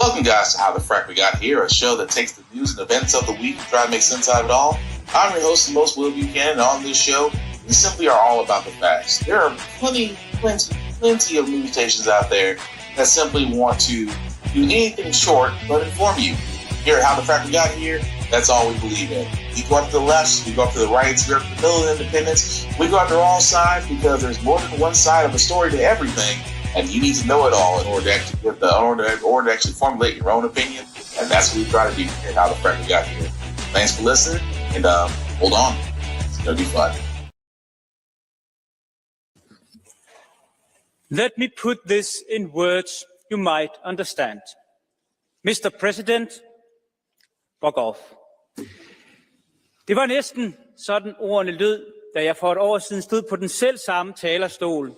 Welcome, guys, to How the Frack We Got Here, a show that takes the news and events of the week and try to make sense out of it all. I'm your host, the most Will Buchanan, and on this show, we simply are all about the facts. There are plenty of news stations out there that simply want to do anything short but inform you. Here at How the Frack We Got Here, that's all we believe in. We go up to the left, we go up to the right, we go up to the middle of independence, we go after all sides because there's more than one side of a story to everything. And you need to know it all in order to actually formulate your own opinion. And that's what we try to do here at How the Frack We Got Here. Thanks for listening, and hold on. It's going to be fun. Let me put this in words you might understand. Mr. President, fuck off. Det var næsten sådan ordene lød, da jeg for et år siden stod på den selv samme talerstol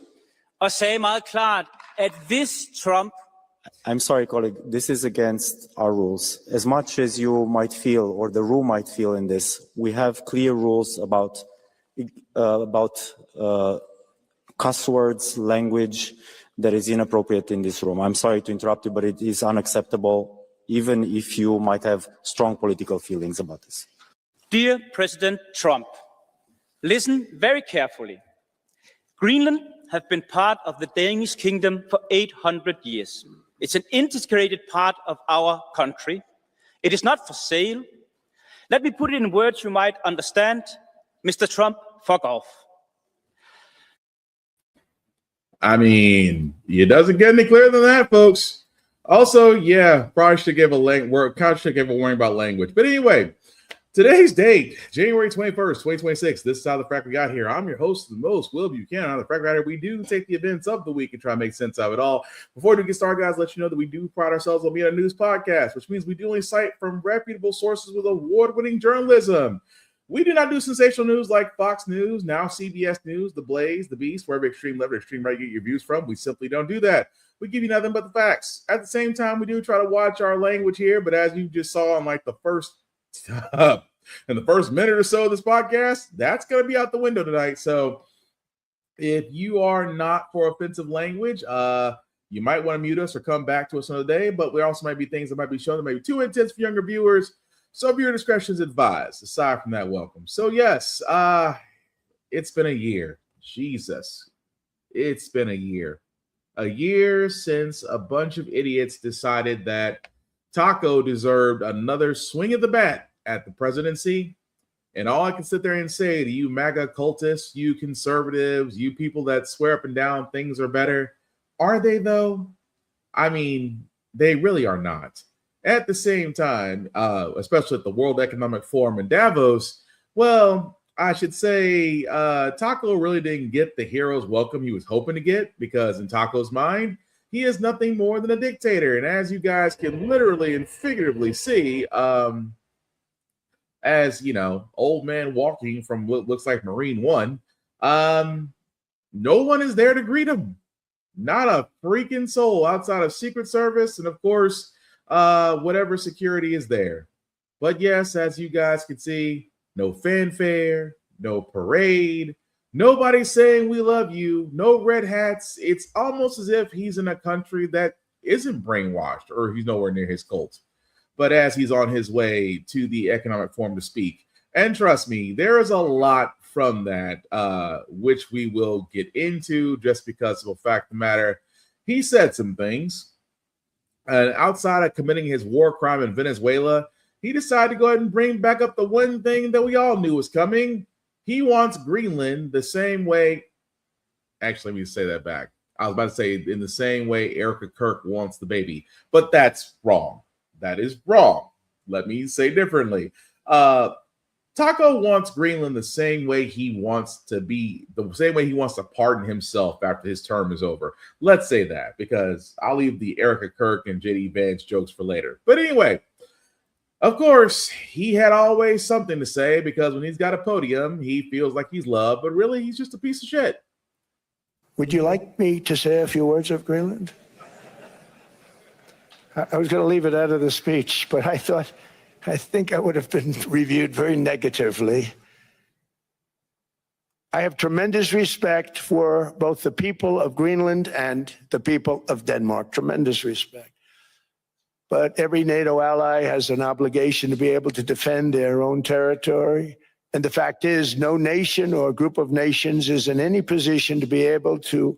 og sagde meget klart, at hvis Trump... I'm sorry, colleague, this is against our rules. As much as you might feel, or the room might feel in this, we have clear rules about cuss words, language that is inappropriate in this room. I'm sorry to interrupt you, but it is unacceptable, even if you might have strong political feelings about this. Dear President Trump, listen very carefully. Greenland have been part of the Danish kingdom for 800 years. It's an integrated part of our country. It is not for sale. Let me put it in words you might understand. Mr. Trump, fuck off. I mean, it doesn't get any clearer than that, folks. Also, yeah, probably should give a warning about language. But anyway, today's date, January 21st, 2026. This is How the Frack We Got Here. I'm your host, the most Will Buchanan. How the Frack We Got Here. We do take the events of the week and try to make sense of it all. Before we get started, guys, let you know that we do pride ourselves on being a news podcast, which means we do only cite from reputable sources with award-winning journalism. We do not do sensational news like Fox News, now CBS News, The Blaze, The Beast, wherever extreme left or extreme right you get your views from. We simply don't do that. We give you nothing but the facts. At the same time, we do try to watch our language here, but as you just saw in like the first in the first minute or so of this podcast, that's going to be out the window tonight. So if you are not for offensive language, you might want to mute us or come back to us another day, but there also might be things that might be shown that may be too intense for younger viewers. So viewer discretion is advised. Aside from that, welcome. So yes, it's been a year. Jesus, it's been a year. A year since a bunch of idiots decided that Taco deserved another swing of the bat at the presidency. And all I can sit there and say to you MAGA cultists, you conservatives, you people that swear up and down things are better, are they though? I mean, they really are not. At the same time, especially at the World Economic Forum in Davos, well, I should say Taco really didn't get the hero's welcome he was hoping to get, because in Taco's mind, he is nothing more than a dictator. And as you guys can literally and figuratively see, as you know, old man walking from what looks like Marine One, no one is there to greet him. Not a freaking soul outside of Secret Service and, of course, whatever security is there. But yes, as you guys can see, no fanfare, no parade, nobody saying we love you, no red hats. It's almost as if he's in a country that isn't brainwashed, or he's nowhere near his cult. But as he's on his way to the economic forum to speak. And trust me, there is a lot from that, which we will get into just because of the fact of the matter. He said some things. And outside of committing his war crime in Venezuela, he decided to go ahead and bring back up the one thing that we all knew was coming. He wants Greenland the same way. Actually, let me say that back. I was about to say in the same way Erica Kirk wants the baby, but that's wrong. That is wrong. Let me say differently. Taco wants Greenland the same way he wants to be, the same way he wants to pardon himself after his term is over. Let's say that, because I'll leave the Erica Kirk and JD Vance jokes for later. But anyway, of course, he had always something to say, because when he's got a podium, he feels like he's loved, but really he's just a piece of shit. Would you like me to say a few words of Greenland? I was going to leave it out of the speech, but I think I would have been reviewed very negatively. I have tremendous respect for both the people of Greenland and the people of Denmark, tremendous respect. but every NATO ally has an obligation to be able to defend their own territory. And the fact is, no nation or group of nations is in any position to be able to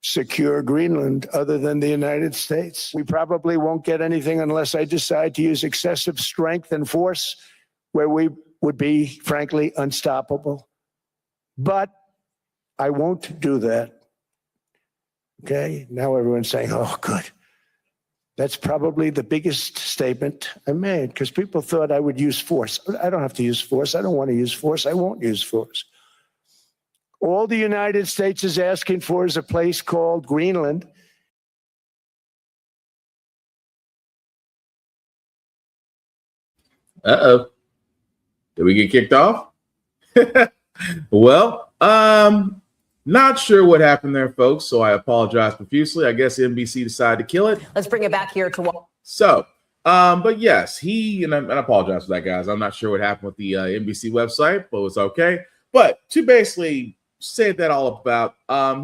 secure Greenland other than the United States. We probably won't get anything unless I decide to use excessive strength and force where we would be, frankly, unstoppable. But I won't do that. Okay, now everyone's saying, oh, good. That's probably the biggest statement I made, because people thought I would use force. I don't have to use force. I don't want to use force. I won't use force. All the United States is asking for is a place called Greenland. Uh-oh. Did we get kicked off? Well, not sure what happened there, folks, so I apologize profusely. I guess NBC decided to kill it. Let's bring it back here to... So, but yes, and I apologize for that, guys. I'm not sure what happened with the NBC website, but it's okay. But to basically say that all about,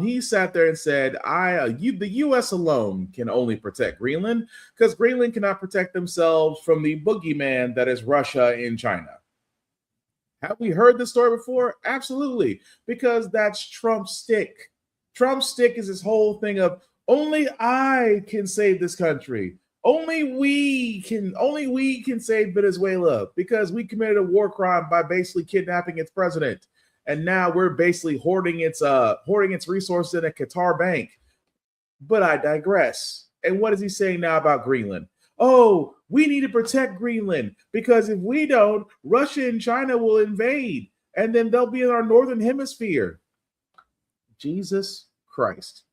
he sat there and said, the U.S. alone can only protect Greenland because Greenland cannot protect themselves from the boogeyman that is Russia and China. Have we heard this story before? Absolutely, because that's Trump's stick. Trump's stick is this whole thing of only I can save this country. Only we can save Venezuela because we committed a war crime by basically kidnapping its president. And now we're basically hoarding its resources in a Qatar bank. But I digress. And what is he saying now about Greenland? Oh, we need to protect Greenland because if we don't, Russia and China will invade, and then they'll be in our northern hemisphere. Jesus Christ.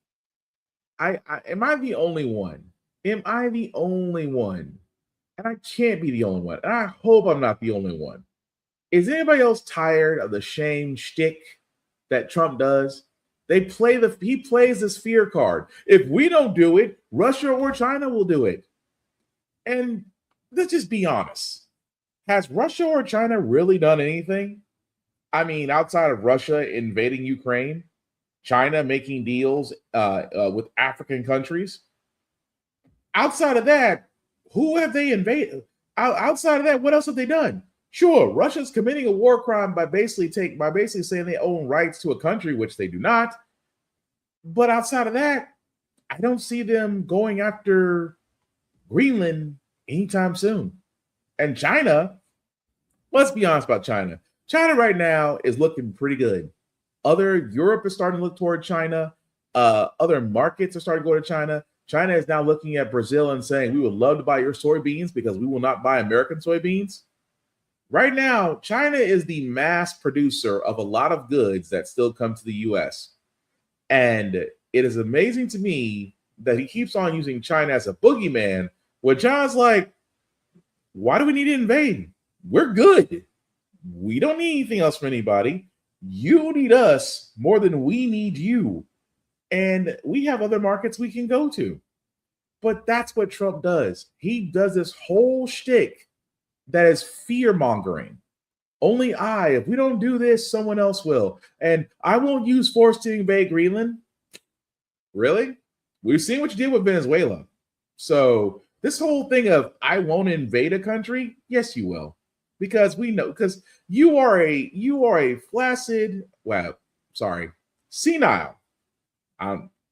Am I the only one? Am I the only one? And I can't be the only one. And I hope I'm not the only one. Is anybody else tired of the shame shtick that Trump does? He plays this fear card. If we don't do it, Russia or China will do it. And let's just be honest. Has Russia or China really done anything? I mean, outside of Russia invading Ukraine, China making deals with African countries. Outside of that, who have they invaded? Outside of that, what else have they done? Sure, Russia's committing a war crime by basically saying they own rights to a country, which they do not. But outside of that, I don't see them going after Greenland anytime soon. And China, let's be honest about China. China right now is looking pretty good. Europe is starting to look toward China. Other markets are starting to go to China. China is now looking at Brazil and saying, we would love to buy your soybeans because we will not buy American soybeans. Right now, China is the mass producer of a lot of goods that still come to the U.S. And it is amazing to me that he keeps on using China as a boogeyman when China's like, why do we need to invade? We're good. We don't need anything else from anybody. You need us more than we need you. And we have other markets we can go to. But that's what Trump does. He does this whole shtick that is fear-mongering. Only if we don't do this, someone else will. And I won't use force to invade Greenland. Really? We've seen what you did with Venezuela. So this whole thing of I won't invade a country, yes, you will. Because we know, because you are a flaccid, senile.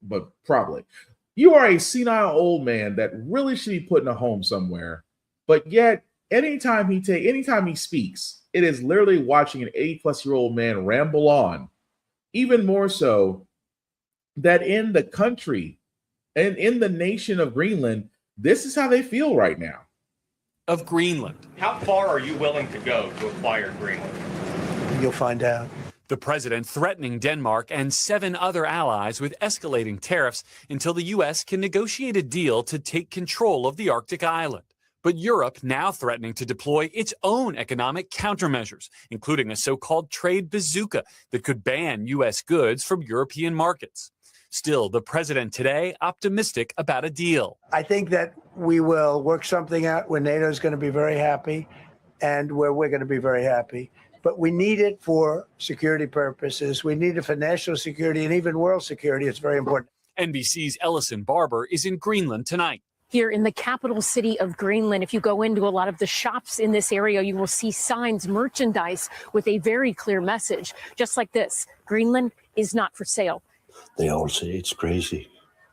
But probably. You are a senile old man that really should be put in a home somewhere. But yet, anytime he speaks, it is literally watching an 80-plus-year-old man ramble on. Even more so that in the country and in the nation of Greenland, this is how they feel right now. Of Greenland. How far are you willing to go to acquire Greenland? You'll find out. The president threatening Denmark and 7 other allies with escalating tariffs until the U.S. can negotiate a deal to take control of the Arctic island. But Europe now threatening to deploy its own economic countermeasures, including a so-called trade bazooka that could ban U.S. goods from European markets. Still, the president today optimistic about a deal. I think that we will work something out where NATO is going to be very happy and where we're going to be very happy. But we need it for security purposes. We need it for national security and even world security. It's very important. NBC's Ellison Barber is in Greenland tonight. here in the capital city of Greenland. If you go into a lot of the shops in this area, you will see signs, merchandise with a very clear message, just like this: Greenland is not for sale. They all say it's crazy,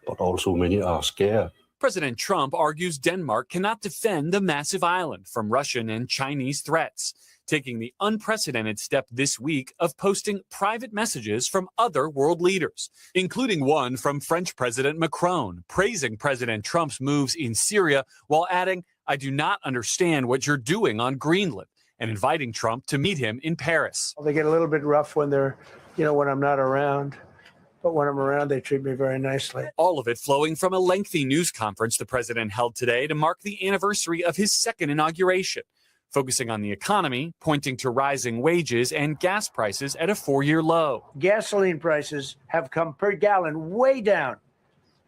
but also many are scared. President Trump argues Denmark cannot defend the massive island from Russian and Chinese threats, taking the unprecedented step this week of posting private messages from other world leaders, including one from French President Macron, praising President Trump's moves in Syria while adding, "I do not understand what you're doing on Greenland," and inviting Trump to meet him in Paris. They get a little bit rough when when I'm not around. But when I'm around, they treat me very nicely. All of it flowing from a lengthy news conference the president held today to mark the anniversary of his second inauguration, focusing on the economy, pointing to rising wages and gas prices at a 4-year low. Gasoline prices have come per gallon way down.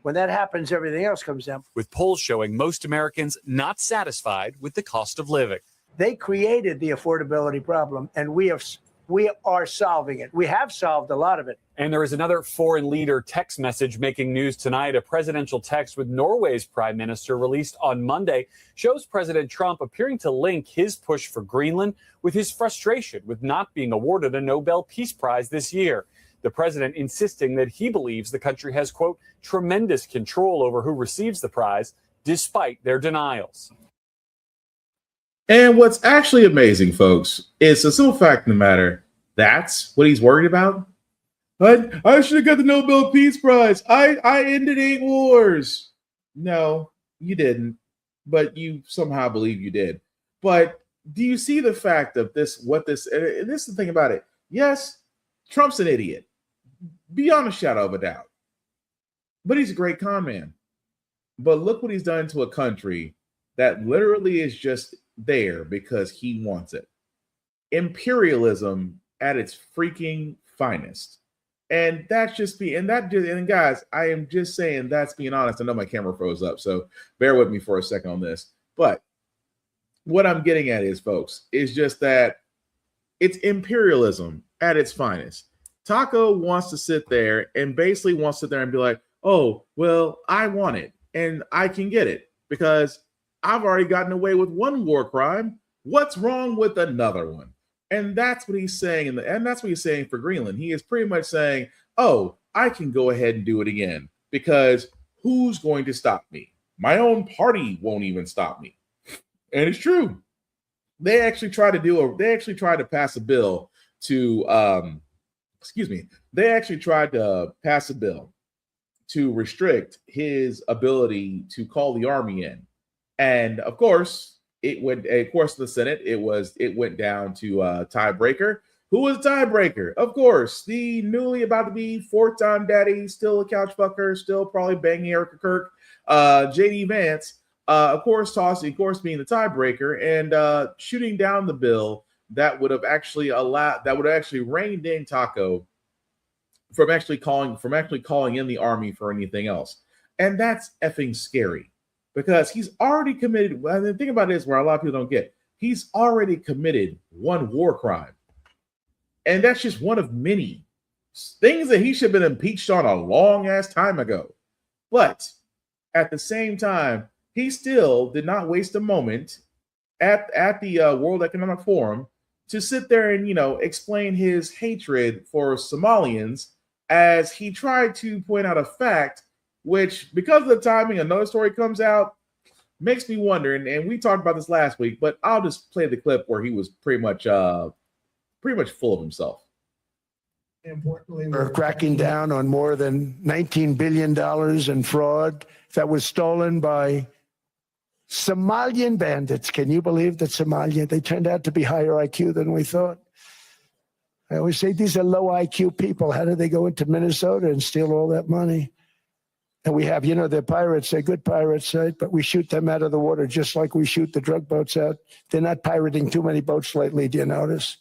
When that happens, everything else comes down. With polls showing most Americans not satisfied with the cost of living. They created the affordability problem, and we are solving it. We have solved a lot of it. And there is another foreign leader text message making news tonight. A presidential text with Norway's prime minister released on Monday shows President Trump appearing to link his push for Greenland with his frustration with not being awarded a Nobel Peace Prize this year. The president insisting that he believes the country has, quote, tremendous control over who receives the prize, despite their denials. And what's actually amazing, folks, is the simple fact of the matter, that's what he's worried about. I should have got the Nobel Peace Prize. I ended 8 wars. No, you didn't. But you somehow believe you did. But do you see the fact of this, and this is the thing about it. Yes, Trump's an idiot, beyond a shadow of a doubt. But he's a great con man. But look what he's done to a country that literally is just there because he wants it. Imperialism at its freaking finest. And that's just and guys, I am just saying that's being honest. I know my camera froze up, so bear with me for a second on this. But what I'm getting at is, folks, is just that it's imperialism at its finest. Taco wants to sit there and basically wants to sit there and be like, oh, well, I want it and I can get it because I've already gotten away with one war crime. What's wrong with another one? And that's what he's saying. And that's what he's saying for Greenland. He is pretty much saying, oh, I can go ahead and do it again because who's going to stop me? My own party won't even stop me. And it's true. They actually tried to pass a bill to, they actually tried to pass a bill to restrict his ability to call the army in. And of course, the Senate, it went down to tiebreaker. Who was tiebreaker? Of course, the newly about to be 4th-time daddy, still a couch fucker, still probably banging Erica Kirk, JD Vance, of course being the tiebreaker and shooting down the bill that would have actually reined in Taco from actually calling in the army for anything else. And that's effing scary. Because he's already committed, and the thing about it is where a lot of people don't get, he's already committed one war crime. And that's just one of many things that he should have been impeached on a long ass time ago. But at the same time, he still did not waste a moment at the World Economic Forum to sit there and, explain his hatred for Somalians as he tried to point out a fact which, because of the timing, another story comes out, makes me wonder, and we talked about this last week, but I'll just play the clip where he was pretty much full of himself. Importantly, we're cracking down on more than $19 billion in fraud that was stolen by Somalian bandits. Can you believe that they turned out to be higher IQ than we thought? I always say these are low IQ people. How did they go into Minnesota and steal all that money? And we have, they're pirates, they're good pirates, right? But we shoot them out of the water just like we shoot the drug boats out. They're not pirating too many boats lately, do you notice?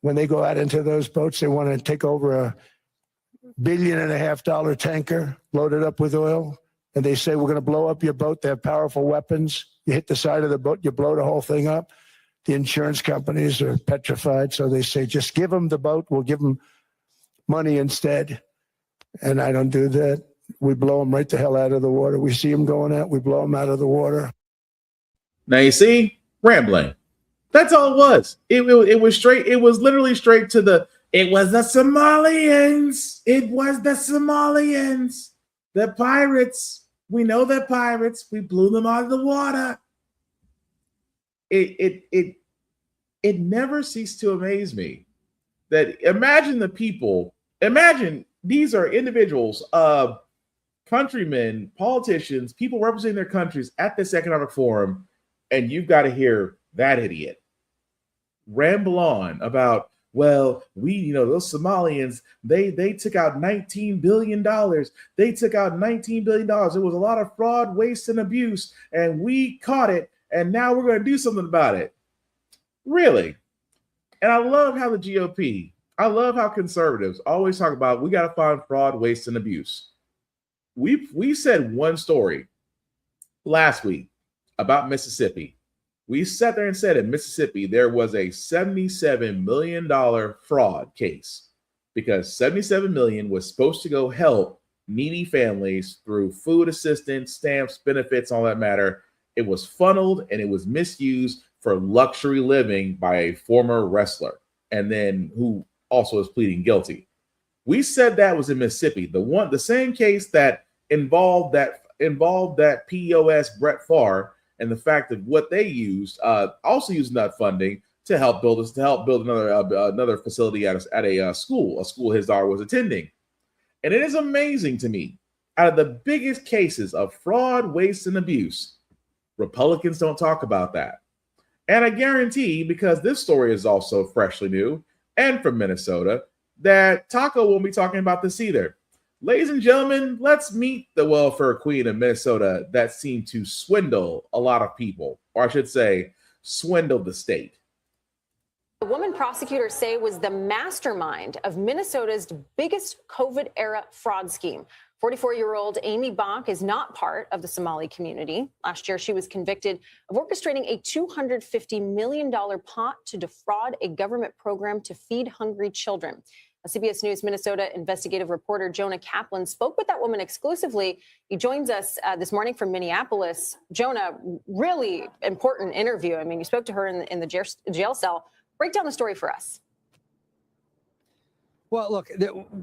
When they go out into those boats, they want to take over $1.5 billion tanker loaded up with oil. And they say, we're going to blow up your boat. They have powerful weapons. You hit the side of the boat, you blow the whole thing up. The insurance companies are petrified. So they say, just give them the boat. We'll give them money instead. And I don't do that. we blow them right the hell out of the water. We see them going out, we blow them out of the water. Now you see, rambling. That's all it was. It was straight. It was literally straight to the. It was the Somalians. It was the Somalians. The pirates. We know they're pirates. We blew them out of the water. It never ceased to amaze me that imagine the people. Imagine these are individuals, countrymen, politicians, people representing their countries at this economic forum, and you've got to hear that idiot ramble on about, well, those Somalians, they took out $19 billion. They took out $19 billion. It was a lot of fraud, waste, and abuse, and we caught it, and now we're going to do something about it. Really? And I love how the GOP, I love how conservatives always talk about we got to find fraud, waste, and abuse. We said one story last week about Mississippi. We sat there and said in Mississippi, there was a $77 million fraud case because $77 million was supposed to go help needy families through food assistance, stamps, benefits, all that matter. It was funneled and it was misused for luxury living by a former wrestler, and then who also is pleading guilty. We said that was in Mississippi. The same case that involved that POS Brett Favre. And the fact of what they used, also using that funding to help build another facility at a school his daughter was attending. And it is amazing to me, out of the biggest cases of fraud, waste, and abuse, Republicans don't talk about that. And I guarantee, because this story is also freshly new and from Minnesota, that Taco won't be talking about this either. Ladies and gentlemen, let's meet the welfare queen of Minnesota that seemed to swindle a lot of people, or I should say, swindle the state. The woman prosecutors say was the mastermind of Minnesota's biggest COVID-era fraud scheme. 44-year-old Amy Bach is not part of the Somali community. Last year, she was convicted of orchestrating a $250 million pot to defraud a government program to feed hungry children. CBS News Minnesota investigative reporter Jonah Kaplan spoke with that woman exclusively. He joins us this morning from Minneapolis. Jonah, really important interview. I mean, you spoke to her in the jail cell. Break down the story for us. Well, look,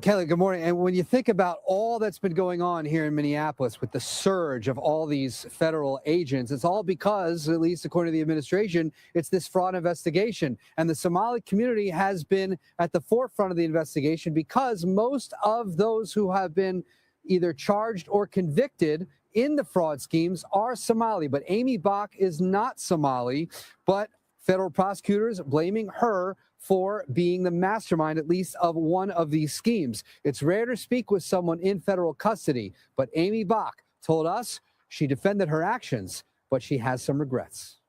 Kelly, good morning. And when you think about all that's been going on here in Minneapolis with the surge of all these federal agents, it's all because, at least according to the administration, it's this fraud investigation. And the Somali community has been at the forefront of the investigation because most of those who have been either charged or convicted in the fraud schemes are Somali. But Amy Bach is not Somali, but federal prosecutors blaming her for being the mastermind, at least, of one of these schemes. It's rare to speak with someone in federal custody, but Amy Bach told us she defended her actions, but she has some regrets.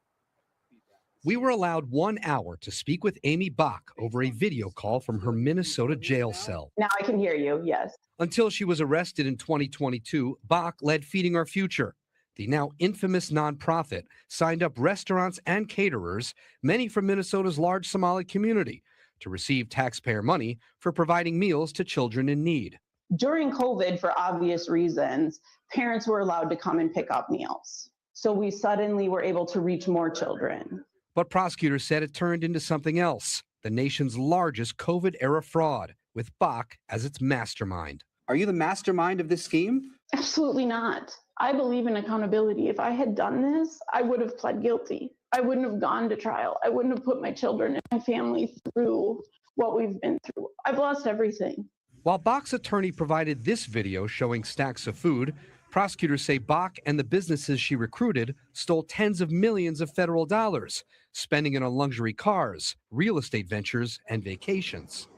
We were allowed 1 hour to speak with Amy Bach over a video call from her Minnesota jail cell. Now I can hear you, yes. Until she was arrested in 2022, Bach led Feeding Our Future. The now infamous nonprofit signed up restaurants and caterers, many from Minnesota's large Somali community, to receive taxpayer money for providing meals to children in need. During COVID, for obvious reasons, parents were allowed to come and pick up meals. So we suddenly were able to reach more children. But prosecutors said it turned into something else, the nation's largest COVID-era fraud, with Bach as its mastermind. Are you the mastermind of this scheme? Absolutely not. I believe in accountability. If I had done this, I would have pled guilty. I wouldn't have gone to trial. I wouldn't have put my children and my family through what we've been through. I've lost everything. While Bach's attorney provided this video showing stacks of food, prosecutors say Bach and the businesses she recruited stole tens of millions of federal dollars, spending it on luxury cars, real estate ventures, and vacations.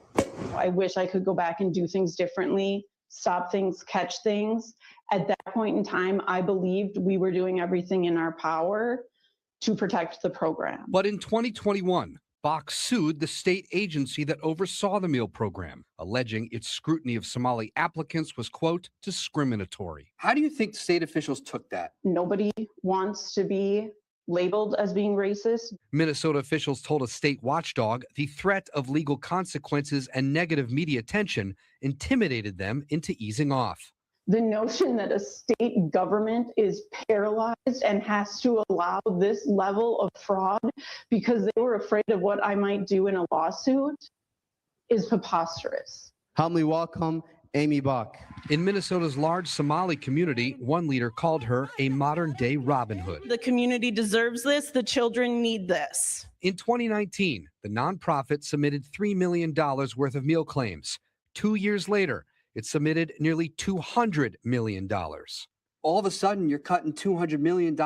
I wish I could go back and do things differently, stop things, catch things. At that point in time, I believed we were doing everything in our power to protect the program. But in 2021, Bach sued the state agency that oversaw the meal program, alleging its scrutiny of Somali applicants was, quote, discriminatory. How do you think state officials took that? Nobody wants to be labeled as being racist. Minnesota officials told a state watchdog the threat of legal consequences and negative media attention intimidated them into easing off. The notion that a state government is paralyzed and has to allow this level of fraud because they were afraid of what I might do in a lawsuit is preposterous. Humbly welcome Amy Bach. In Minnesota's large Somali community, one leader called her a modern-day Robin Hood. The community deserves this. The children need this. In 2019, the nonprofit submitted $3 million worth of meal claims. 2 years later, it submitted nearly $200 million. All of a sudden, you're cutting $200 million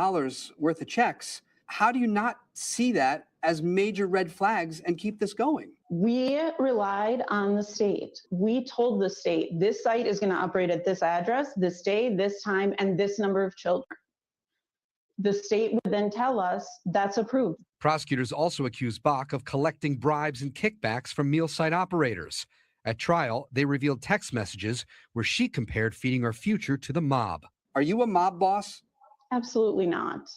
worth of checks. How do you not see that as major red flags and keep this going? We relied on the state. We told the state, this site is going to operate at this address, this day, this time, and this number of children. The state would then tell us that's approved. Prosecutors also accused Bach of collecting bribes and kickbacks from meal site operators. At trial, they revealed text messages where she compared feeding our future to the mob. Are you a mob boss? Absolutely not.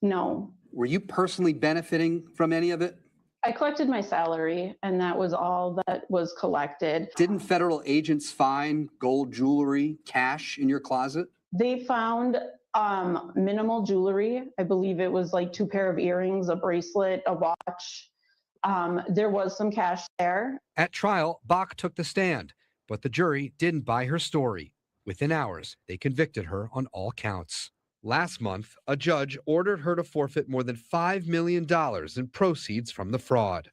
No. Were you personally benefiting from any of it? I collected my salary, and that was all that was collected. Didn't federal agents find gold jewelry, cash in your closet? They found minimal jewelry. I believe it was like 2 pair of earrings, a bracelet, a watch. There was some cash there. At trial, Bach took the stand, but the jury didn't buy her story. Within hours, they convicted her on all counts. Last month, a judge ordered her to forfeit more than $5 million in proceeds from the fraud.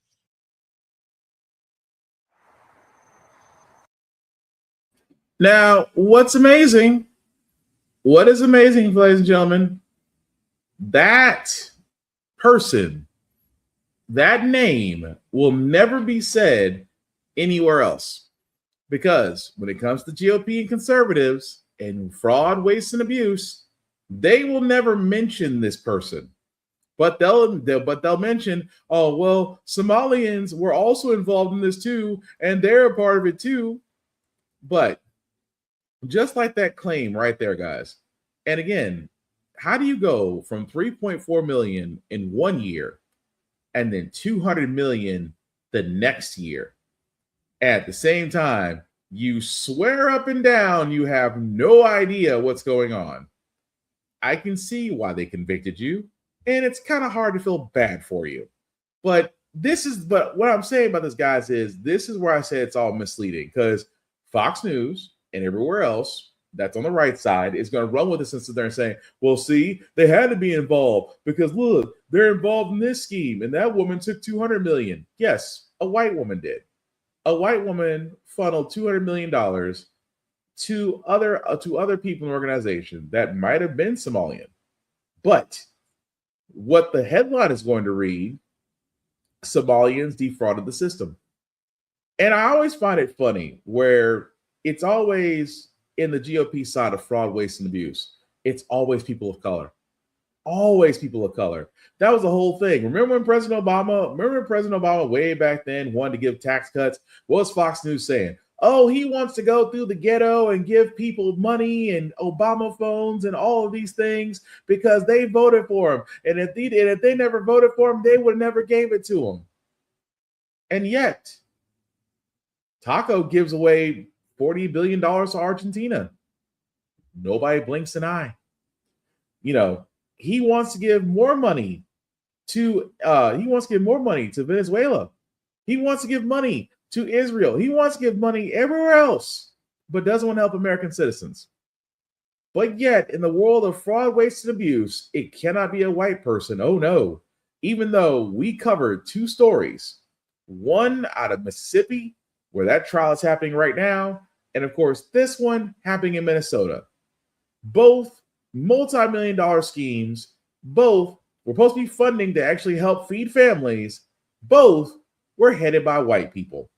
Now, what's amazing? What is amazing, ladies and gentlemen? That person, that name will never be said anywhere else. Because when it comes to GOP and conservatives and fraud, waste, and abuse, they will never mention this person. But they'll mention, oh, well, Somalians were also involved in this too, and they're a part of it too. But just like that claim right there, guys. And again, how do you go from 3.4 million in 1 year and then 200 million the next year? At the same time, you swear up and down you have no idea what's going on. I can see why they convicted you, and it's kind of hard to feel bad for you. But what I'm saying about this, guys, is this is where I say it's all misleading, because Fox News and everywhere else that's on the right side is going to run with this and sit there and say, well, see, they had to be involved because look, they're involved in this scheme, and that woman took 200 million. Yes, a white woman did. A white woman funneled $200 million to other people in the organization that might have been Somalian. But what the headline is going to read, Somalians defrauded the system. And I always find it funny where it's always in the GOP side of fraud, waste, and abuse. It's always people of color. Always people of color. That was the whole thing. Remember when President Obama way back then wanted to give tax cuts? What was Fox News saying? Oh, he wants to go through the ghetto and give people money and Obama phones and all of these things because they voted for him. And if they never voted for him, they would have never gave it to him. And yet, Taco gives away $40 billion to Argentina. Nobody blinks an eye. You know, he wants to give more money to Venezuela. He wants to give money to Israel. He wants to give money everywhere else, but doesn't want to help American citizens. But yet, in the world of fraud, waste, and abuse, it cannot be a white person. Oh no. Even though we covered 2 stories, one out of Mississippi, where that trial is happening right now, and of course, this one happening in Minnesota. Both multi-million-dollar schemes, both were supposed to be funding to actually help feed families. Both were headed by white people.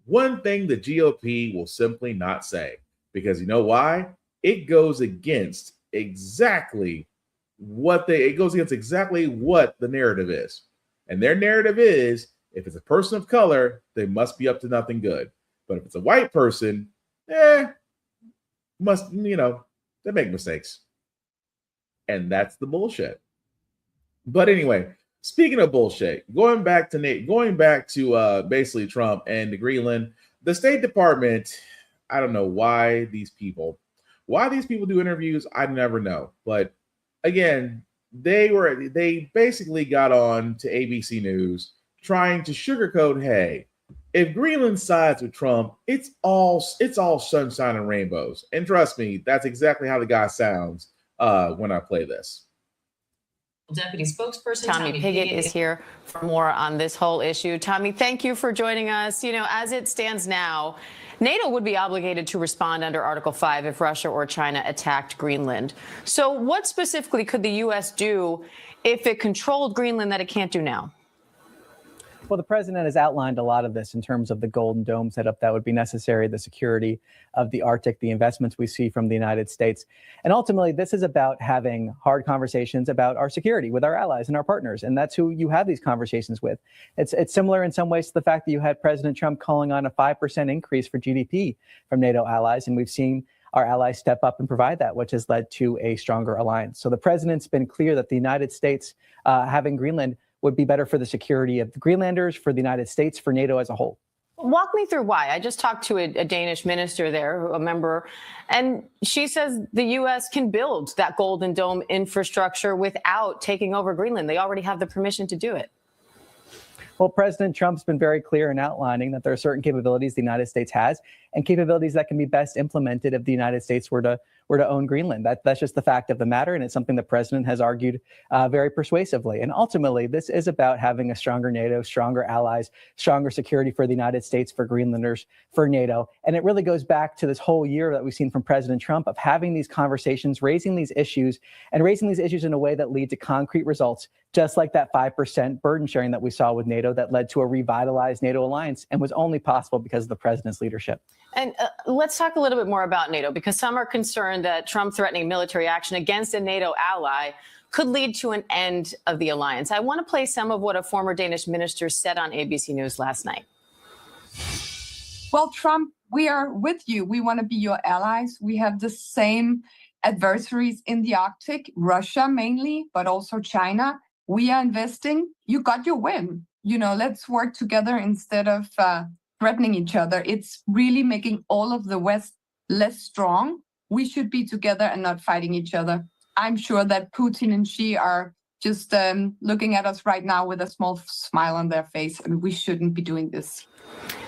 One thing the GOP will simply not say, because you know why? It goes against exactly what the narrative is. And their narrative is, if it's a person of color, they must be up to nothing good. But if it's a white person, they make mistakes. And that's the bullshit. But anyway, speaking of bullshit, going back to basically Trump and the Greenland, the State Department, I don't know why these people Why these people do interviews, I never know. But again, they basically got on to ABC News trying to sugarcoat, hey, if Greenland sides with Trump, it's all sunshine and rainbows. And trust me, that's exactly how the guy sounds when I play this. Deputy spokesperson Tommy Pigott is here for more on this whole issue. Tommy, thank you for joining us. You know, as it stands now, NATO would be obligated to respond under Article 5 if Russia or China attacked Greenland. So what specifically could the U.S. do if it controlled Greenland that it can't do now? Well, the president has outlined a lot of this in terms of the Golden Dome setup that would be necessary, the security of the Arctic, the investments we see from the United States. And ultimately, this is about having hard conversations about our security with our allies and our partners. And that's who you have these conversations with. It's similar in some ways to the fact that you had President Trump calling on a 5% increase for GDP from NATO allies. And we've seen our allies step up and provide that, which has led to a stronger alliance. So the president's been clear that the United States having Greenland would be better for the security of the Greenlanders, for the United States, for NATO as a whole. Walk me through why. I just talked to a Danish minister there, a member, and she says the U.S. can build that Golden Dome infrastructure without taking over Greenland. They already have the permission to do it. Well, President Trump's been very clear in outlining that there are certain capabilities the United States has and capabilities that can be best implemented if the United States were to own Greenland. That's just the fact of the matter, and it's something the president has argued very persuasively. And ultimately, this is about having a stronger NATO, stronger allies, stronger security for the United States, for Greenlanders, for NATO. And it really goes back to this whole year that we've seen from President Trump of having these conversations, raising these issues, and raising these issues in a way that lead to concrete results, just like that 5% burden sharing that we saw with NATO that led to a revitalized NATO alliance and was only possible because of the president's leadership. And let's talk a little bit more about NATO, because some are concerned that Trump threatening military action against a NATO ally could lead to an end of the alliance. I want to play some of what a former Danish minister said on ABC News last night. Well, Trump, we are with you. We want to be your allies. We have the same adversaries in the Arctic, Russia mainly, but also China. We are investing. You got your win. You know, let's work together instead of threatening each other. It's really making all of the West less strong. We should be together and not fighting each other. I'm sure that Putin and Xi are just looking at us right now with a small smile on their face, and we shouldn't be doing this.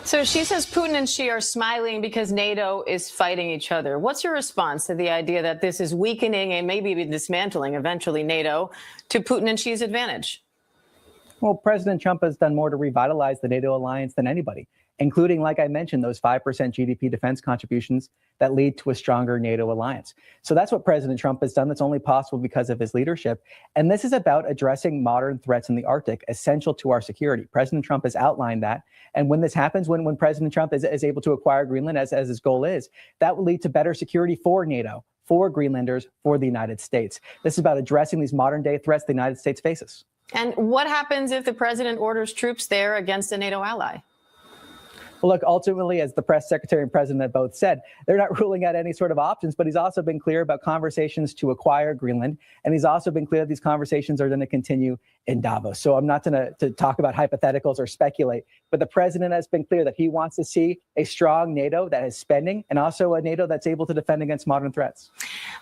So she says Putin and Xi are smiling because NATO is fighting each other. What's your response to the idea that this is weakening and maybe even dismantling eventually NATO to Putin and Xi's advantage? Well, President Trump has done more to revitalize the NATO alliance than anybody, including, like I mentioned, those 5% GDP defense contributions that lead to a stronger NATO alliance. So that's what President Trump has done. That's only possible because of his leadership. And this is about addressing modern threats in the Arctic, essential to our security. President Trump has outlined that. And when this happens, when President Trump is able to acquire Greenland, as his goal is, that will lead to better security for NATO, for Greenlanders, for the United States. This is about addressing these modern day threats the United States faces. And what happens if the president orders troops there against a NATO ally? Well, look, ultimately, as the press secretary and president have both said, they're not ruling out any sort of options, but he's also been clear about conversations to acquire Greenland. And he's also been clear that these conversations are going to continue in Davos. So I'm not going to talk about hypotheticals or speculate, but the president has been clear that he wants to see a strong NATO that is spending and also a NATO that's able to defend against modern threats.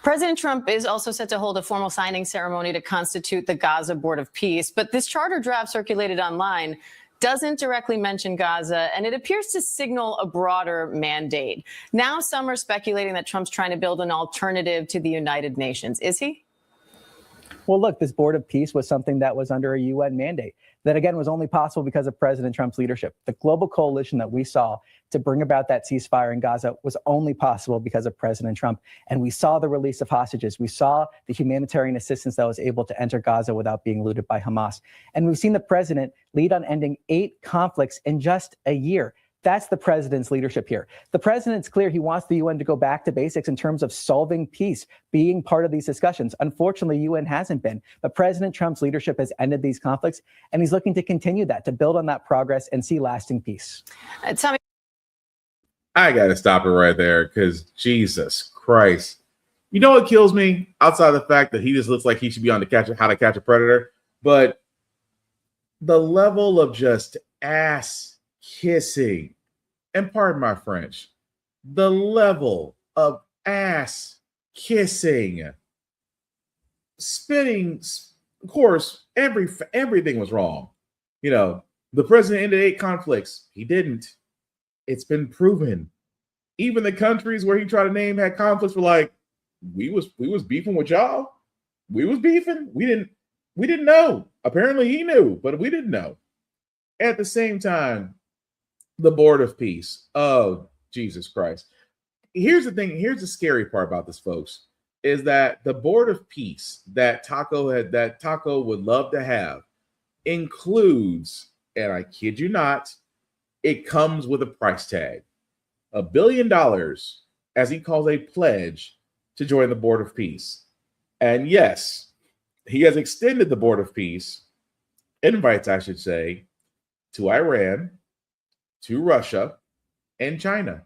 President Trump is also set to hold a formal signing ceremony to constitute the Gaza Board of Peace. But this charter draft circulated online doesn't directly mention Gaza, and it appears to signal a broader mandate. Now some are speculating that Trump's trying to build an alternative to the United Nations. Is he? Well, look, this Board of Peace was something that was under a UN mandate that, again, was only possible because of President Trump's leadership. The global coalition that we saw to bring about that ceasefire in Gaza was only possible because of President Trump. And we saw the release of hostages. We saw the humanitarian assistance that was able to enter Gaza without being looted by Hamas. And we've seen the president lead on ending 8 conflicts in just a year. That's the president's leadership here. The president's clear he wants the UN to go back to basics in terms of solving peace, being part of these discussions. Unfortunately, UN hasn't been. But President Trump's leadership has ended these conflicts, and he's looking to continue that, to build on that progress and see lasting peace. Tommy, I got to stop it right there because Jesus Christ. You know what kills me? Outside of the fact that he just looks like he should be on How to Catch a Predator. But the level of just ass kissing, and pardon my French, the level of ass kissing, spitting. Of course, everything was wrong. You know, the president ended 8 conflicts. He didn't. It's been proven. Even the countries where he tried to name had conflicts were like, we was beefing with y'all. We was beefing. We didn't know. Apparently he knew, but we didn't know. At the same time, the Board of Peace. Oh, Jesus Christ. Here's the thing. Here's the scary part about this, folks, is that the Board of Peace that Taco would love to have includes, and I kid you not, it comes with a price tag. $1 billion, as he calls a pledge, to join the Board of Peace. And yes, he has extended the Board of Peace, invites, I should say, to Iran, to Russia, and China.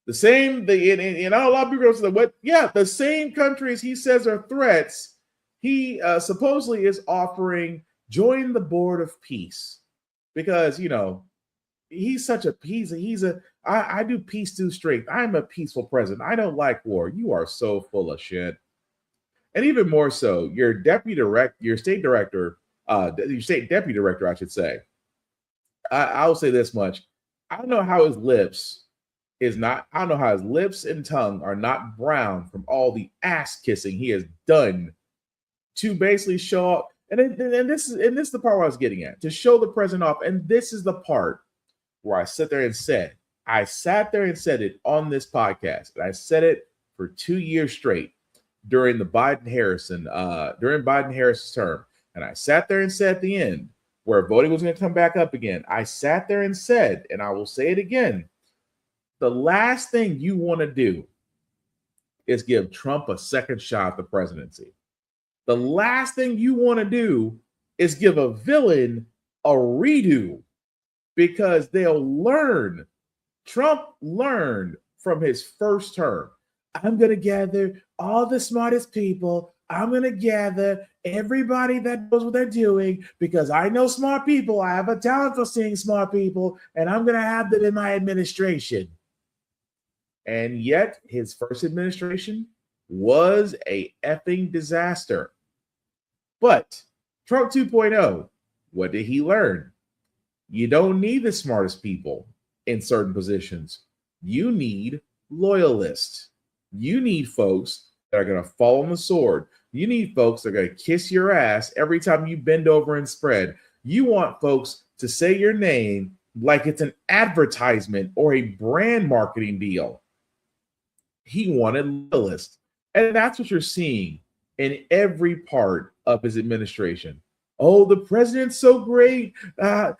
The same, a lot of people say, what? Yeah, the same countries he says are threats, he supposedly is offering join the Board of Peace. Because, you know, he's such a, I do peace through strength. I'm a peaceful president. I don't like war. You are so full of shit. And even more so, your state director, I should say. I'll say this much. I don't know how his lips and tongue are not brown from all the ass kissing he has done to basically show up. And this is the part where I was getting at, to show the president off. And this is the part where I sat there and said it on this podcast. And I said it for 2 years straight during the Biden-Harris's term. And I sat there and said at the end, where voting was going to come back up again, I sat there and said, and I will say it again, the last thing you want to do is give Trump a second shot at the presidency. The last thing you want to do is give a villain a redo, because they'll learn. Trump learned from his first term. I'm going to gather all the smartest people. I'm going to gather everybody that knows what they're doing, because I know smart people. I have a talent for seeing smart people, and I'm going to have them in my administration. And yet his first administration was a effing disaster. But Trump 2.0, what did he learn? You don't need the smartest people in certain positions. You need loyalists. You need folks that are going to fall on the sword. You need folks that are going to kiss your ass every time you bend over and spread. You want folks to say your name like it's an advertisement or a brand marketing deal. He wanted loyalists. And that's what you're seeing in every part of his administration. Oh, the president's so great. God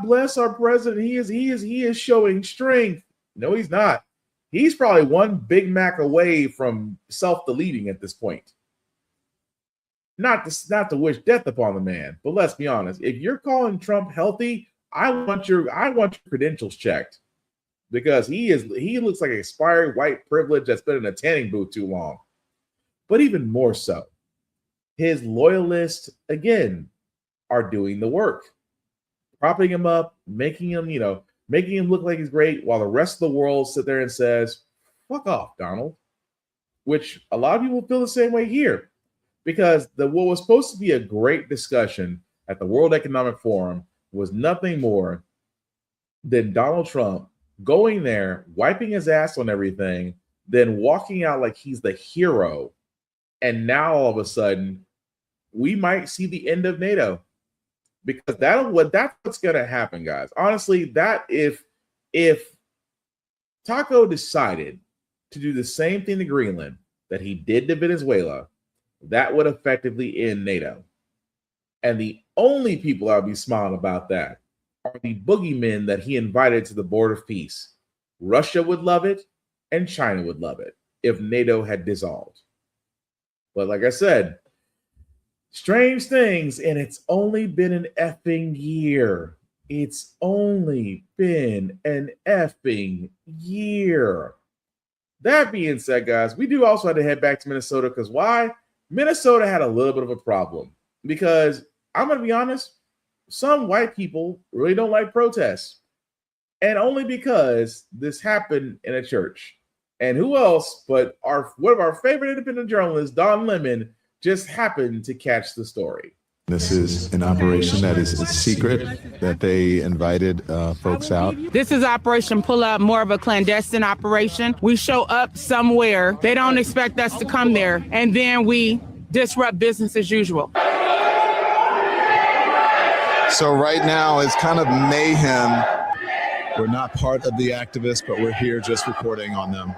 bless our president. He is showing strength. No, he's not. He's probably one Big Mac away from self-deleting at this point. Not to wish death upon the man, but let's be honest. If you're calling Trump healthy, I want your credentials checked, because he looks like an expired white privilege that's been in a tanning booth too long. But even more so, his loyalists, again, are doing the work, propping him up, making him look like he's great, while the rest of the world sit there and says, fuck off, Donald. Which a lot of people feel the same way here, because what was supposed to be a great discussion at the World Economic Forum was nothing more than Donald Trump going there, wiping his ass on everything, then walking out like he's the hero. And now all of a sudden, we might see the end of NATO, because that's what's going to happen, guys. Honestly, that if Taco decided to do the same thing to Greenland that he did to Venezuela, that would effectively end NATO. And the only people I'll be smiling about that are the boogeymen that he invited to the Board of Peace. Russia would love it, and China would love it if NATO had dissolved. But like I said, strange things, and it's only been an effing year. It's only been an effing year. That being said, guys, we do also have to head back to Minnesota, because why? Minnesota had a little bit of a problem, because I'm going to be honest, some white people really don't like protests, and only because this happened in a church. And who else but one of our favorite independent journalists, Don Lemon, just happened to catch the story. This is an operation that is secret, that they invited folks out. This is Operation Pull Up, more of a clandestine operation. We show up somewhere. They don't expect us to come there. And then we disrupt business as usual. So right now it's kind of mayhem. We're not part of the activists, but we're here just reporting on them.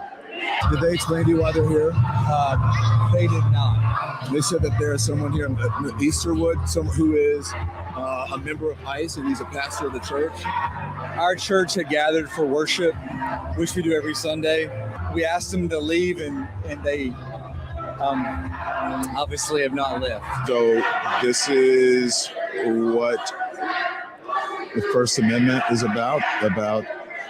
Did they explain to you why they're here? They did not. They said that there is someone here in Easterwood, someone who is a member of ICE, and he's a pastor of the church. Our church had gathered for worship, which we do every Sunday. We asked them to leave, and they obviously have not left. So this is what the First Amendment is about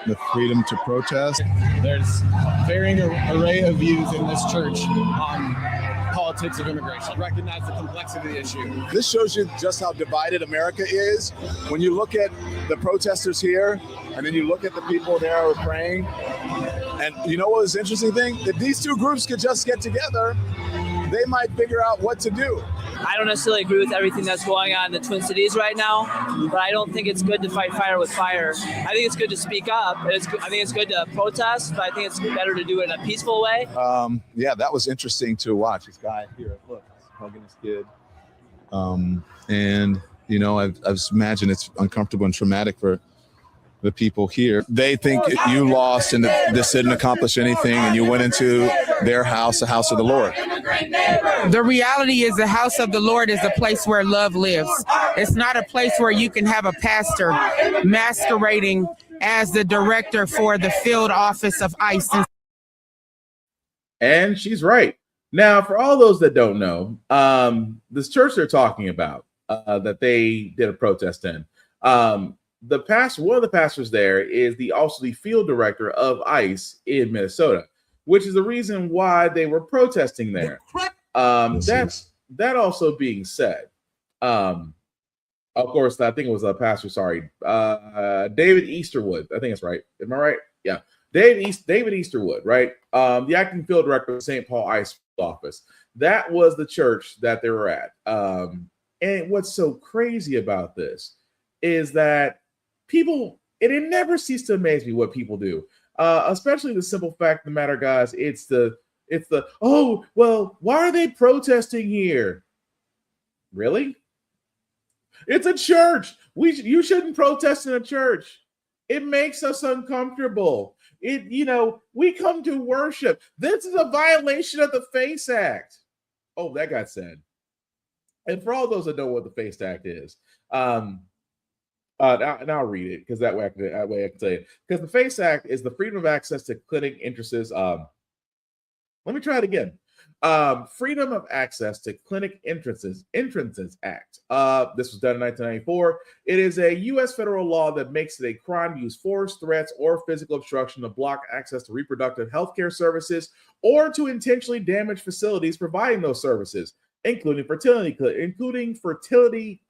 the freedom to protest. There's varying array of views in this church on politics of immigration. Recognize the complexity of the issue. This shows you just how divided America is. When you look at the protesters here, and then you look at the people there who are praying, and you know what was the interesting thing? If these two groups could just get together, they might figure out what to do. I don't necessarily agree with everything that's going on in the Twin Cities right now, but I don't think it's good to fight fire with fire. I think it's good to speak up. I think it's good to protest, but I think it's better to do it in a peaceful way. Yeah, that was interesting to watch. This guy here, look, hugging his kid. And, you know, I imagine it's uncomfortable and traumatic for the people here. They think you lost and this didn't accomplish anything, and you went into their house, the house of the Lord. The reality is the house of the Lord is a place where love lives. It's not a place where you can have a pastor masquerading as the director for the field office of ICE. And she's right. Now, for all those that don't know, this church they're talking about that they did a protest in, one of the pastors there is also the field director of ICE in Minnesota, which is the reason why they were protesting there. That also being said, of course, I think it was a pastor. Sorry, David Easterwood. I think that's right. Am I right? Yeah, David Easterwood. Right. The acting field director of St. Paul ICE office. That was the church that they were at. And what's so crazy about this is that people, and it never ceases to amaze me what people do, especially the simple fact of the matter, guys. It's the oh, well, why are they protesting here? Really? It's a church. You shouldn't protest in a church. It makes us uncomfortable. We come to worship. This is a violation of the FACE Act. Oh, that got said. And for all those that know what the FACE Act is, and I'll read it because that way I can tell you. Because the FACE Act is the Freedom of Access to Clinic Entrances. Let me try it again. Freedom of Access to Clinic Entrances Act. This was done in 1994. It is a U.S. federal law that makes it a crime to use force, threats, or physical obstruction to block access to reproductive health care services or to intentionally damage facilities providing those services, including fertility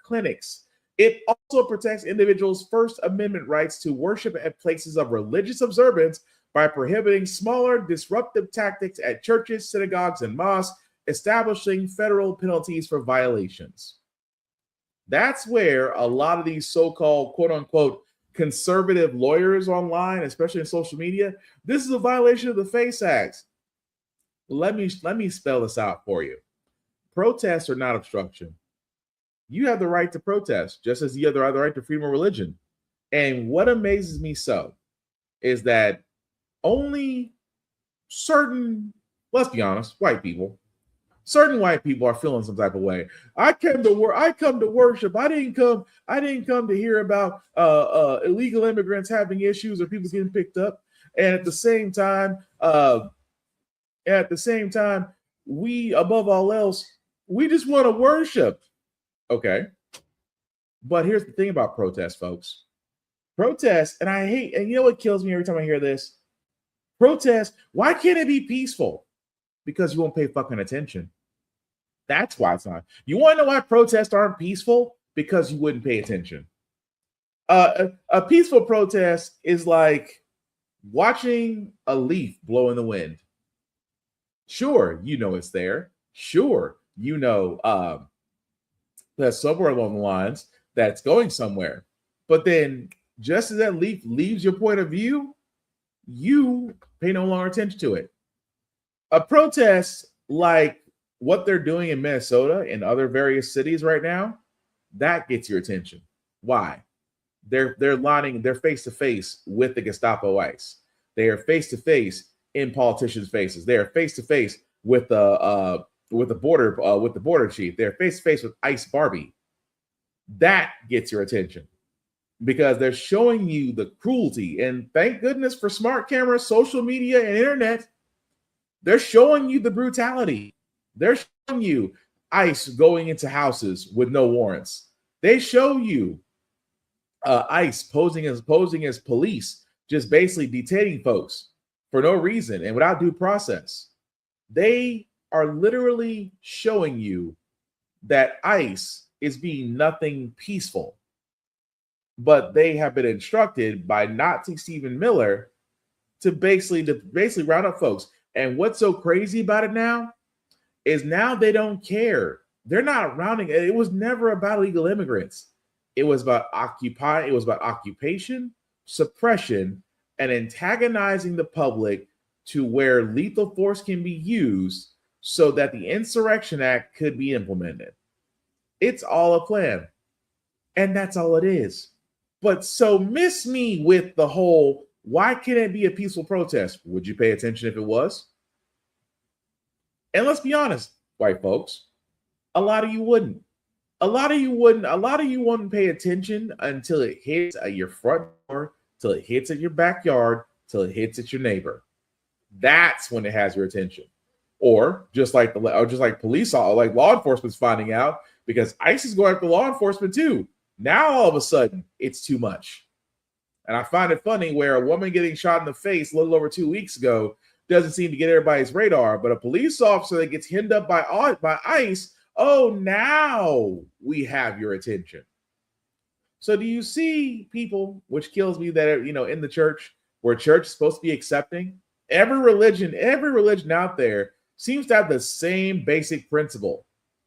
clinics. It also protects individuals' First Amendment rights to worship at places of religious observance by prohibiting smaller disruptive tactics at churches, synagogues, and mosques, establishing federal penalties for violations. That's where a lot of these so-called quote-unquote conservative lawyers online, especially in social media, this is a violation of the FACE Act. Let me spell this out for you. Protests are not obstruction. You have the right to protest, just as you have the right to freedom of religion. And what amazes me so is that only certain, let's be honest, certain white people are feeling some type of way. I come to worship. I didn't come to hear about illegal immigrants having issues or people getting picked up. And at the same time, we, above all else, we just want to worship. Okay. But here's the thing about protests, folks. Protests, and you know what kills me every time I hear this? Protest, why can't it be peaceful? Because you won't pay fucking attention. That's why it's not. You want to know why protests aren't peaceful? Because you wouldn't pay attention. A peaceful protest is like watching a leaf blow in the wind. Sure, you know it's there. Sure, you know that somewhere along the lines that's going somewhere. But then just as that leaf leaves your point of view, you pay no longer attention to it. A protest like what they're doing in Minnesota and other various cities right now, that gets your attention. Why? They're face to face with the Gestapo ICE. They are face to face in politicians' faces. They are face to face with the border chief. They're face to face with ICE Barbie. That gets your attention because they're showing you the cruelty. And thank goodness for smart cameras, social media, and internet. They're showing you the brutality. They're showing you ICE going into houses with no warrants. They show you ICE posing as police, just basically detaining folks for no reason and without due process. They are literally showing you that ICE is being nothing peaceful. But they have been instructed by Nazi Stephen Miller to basically round up folks. And what's so crazy about it now is now they don't care. They're not rounding. It was never about illegal immigrants. It was about occupation, suppression, and antagonizing the public to where lethal force can be used so that the Insurrection Act could be implemented. It's all a plan. And that's all it is. But so miss me with the whole, why can't it be a peaceful protest? Would you pay attention if it was? And let's be honest, white folks, a lot of you wouldn't. A lot of you wouldn't pay attention until it hits at your front door, till it hits at your backyard, till it hits at your neighbor. That's when it has your attention. Or just like law enforcement's finding out, because ICE is going after law enforcement too. Now all of a sudden it's too much. And I find it funny where a woman getting shot in the face a little over 2 weeks ago doesn't seem to get everybody's radar, but a police officer that gets hemmed up by ICE, oh, now we have your attention. So do you see people, which kills me that, in the church, where church is supposed to be accepting, every religion out there seems to have the same basic principle,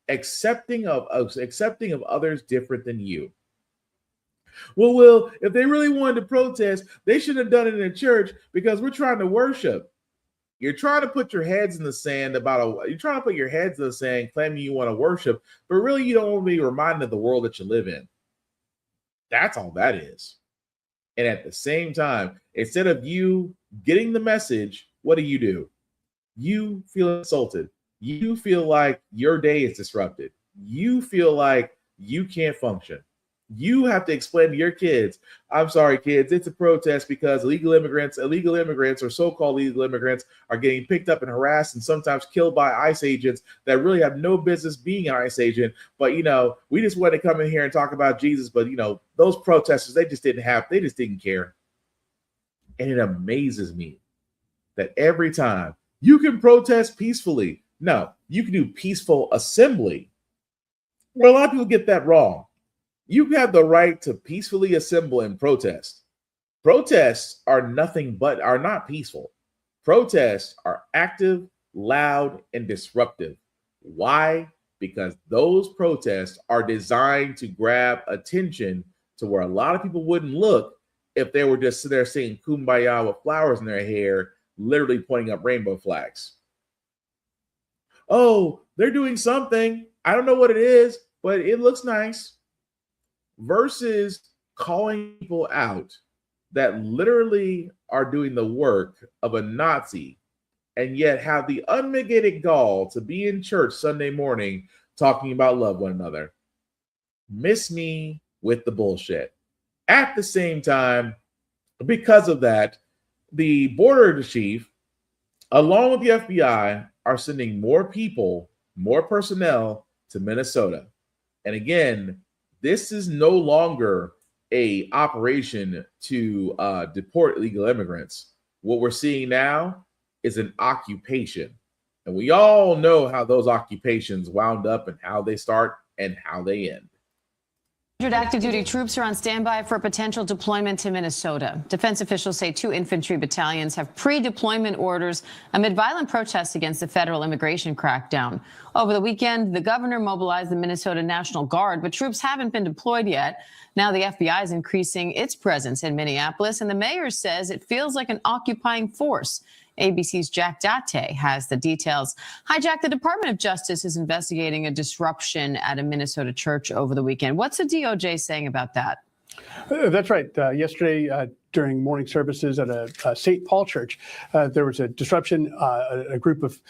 accepting of others different than you. Well, if they really wanted to protest, they should have done it in a church because we're trying to worship. You're trying to put your heads in the sand claiming you want to worship, but really you don't want to be reminded of the world that you live in. That's all that is. And at the same time, instead of you getting the message, what do? You feel insulted. You feel like your day is disrupted. You feel like you can't function. You have to explain to your kids, I'm sorry, kids, it's a protest because illegal immigrants or so-called illegal immigrants are getting picked up and harassed and sometimes killed by ICE agents that really have no business being an ICE agent. But, we just want to come in here and talk about Jesus. But, those protesters, they just didn't care. And it amazes me that every time you can protest peacefully. No, you can do peaceful assembly. Well, a lot of people get that wrong. You have the right to peacefully assemble and protest. Protests are not peaceful. Protests are active, loud, and disruptive. Why? Because those protests are designed to grab attention to where a lot of people wouldn't look if they were just sitting there saying kumbaya with flowers in their hair, literally pointing up rainbow flags. Oh, they're doing something. I don't know what it is, but it looks nice. Versus calling people out that literally are doing the work of a Nazi and yet have the unmitigated gall to be in church Sunday morning talking about love one another. Miss me with the bullshit. At the same time, because of that, the border chief, along with the FBI, are sending more people, more personnel to Minnesota. And again, this is no longer a operation to deport illegal immigrants. What we're seeing now is an occupation. And we all know how those occupations wound up and how they start and how they end. Active duty troops are on standby for potential deployment to Minnesota. Defense officials say 2 infantry battalions have pre-deployment orders amid violent protests against the federal immigration crackdown. Over the weekend, the governor mobilized the Minnesota National Guard, but troops haven't been deployed yet. Now the FBI is increasing its presence in Minneapolis, and the mayor says it feels like an occupying force. ABC's Jack Date has the details. Hi, Jack. The Department of Justice is investigating a disruption at a Minnesota church over the weekend. What's the DOJ saying about that? That's right. Yesterday, during morning services at a St. Paul church, there was a disruption. A group of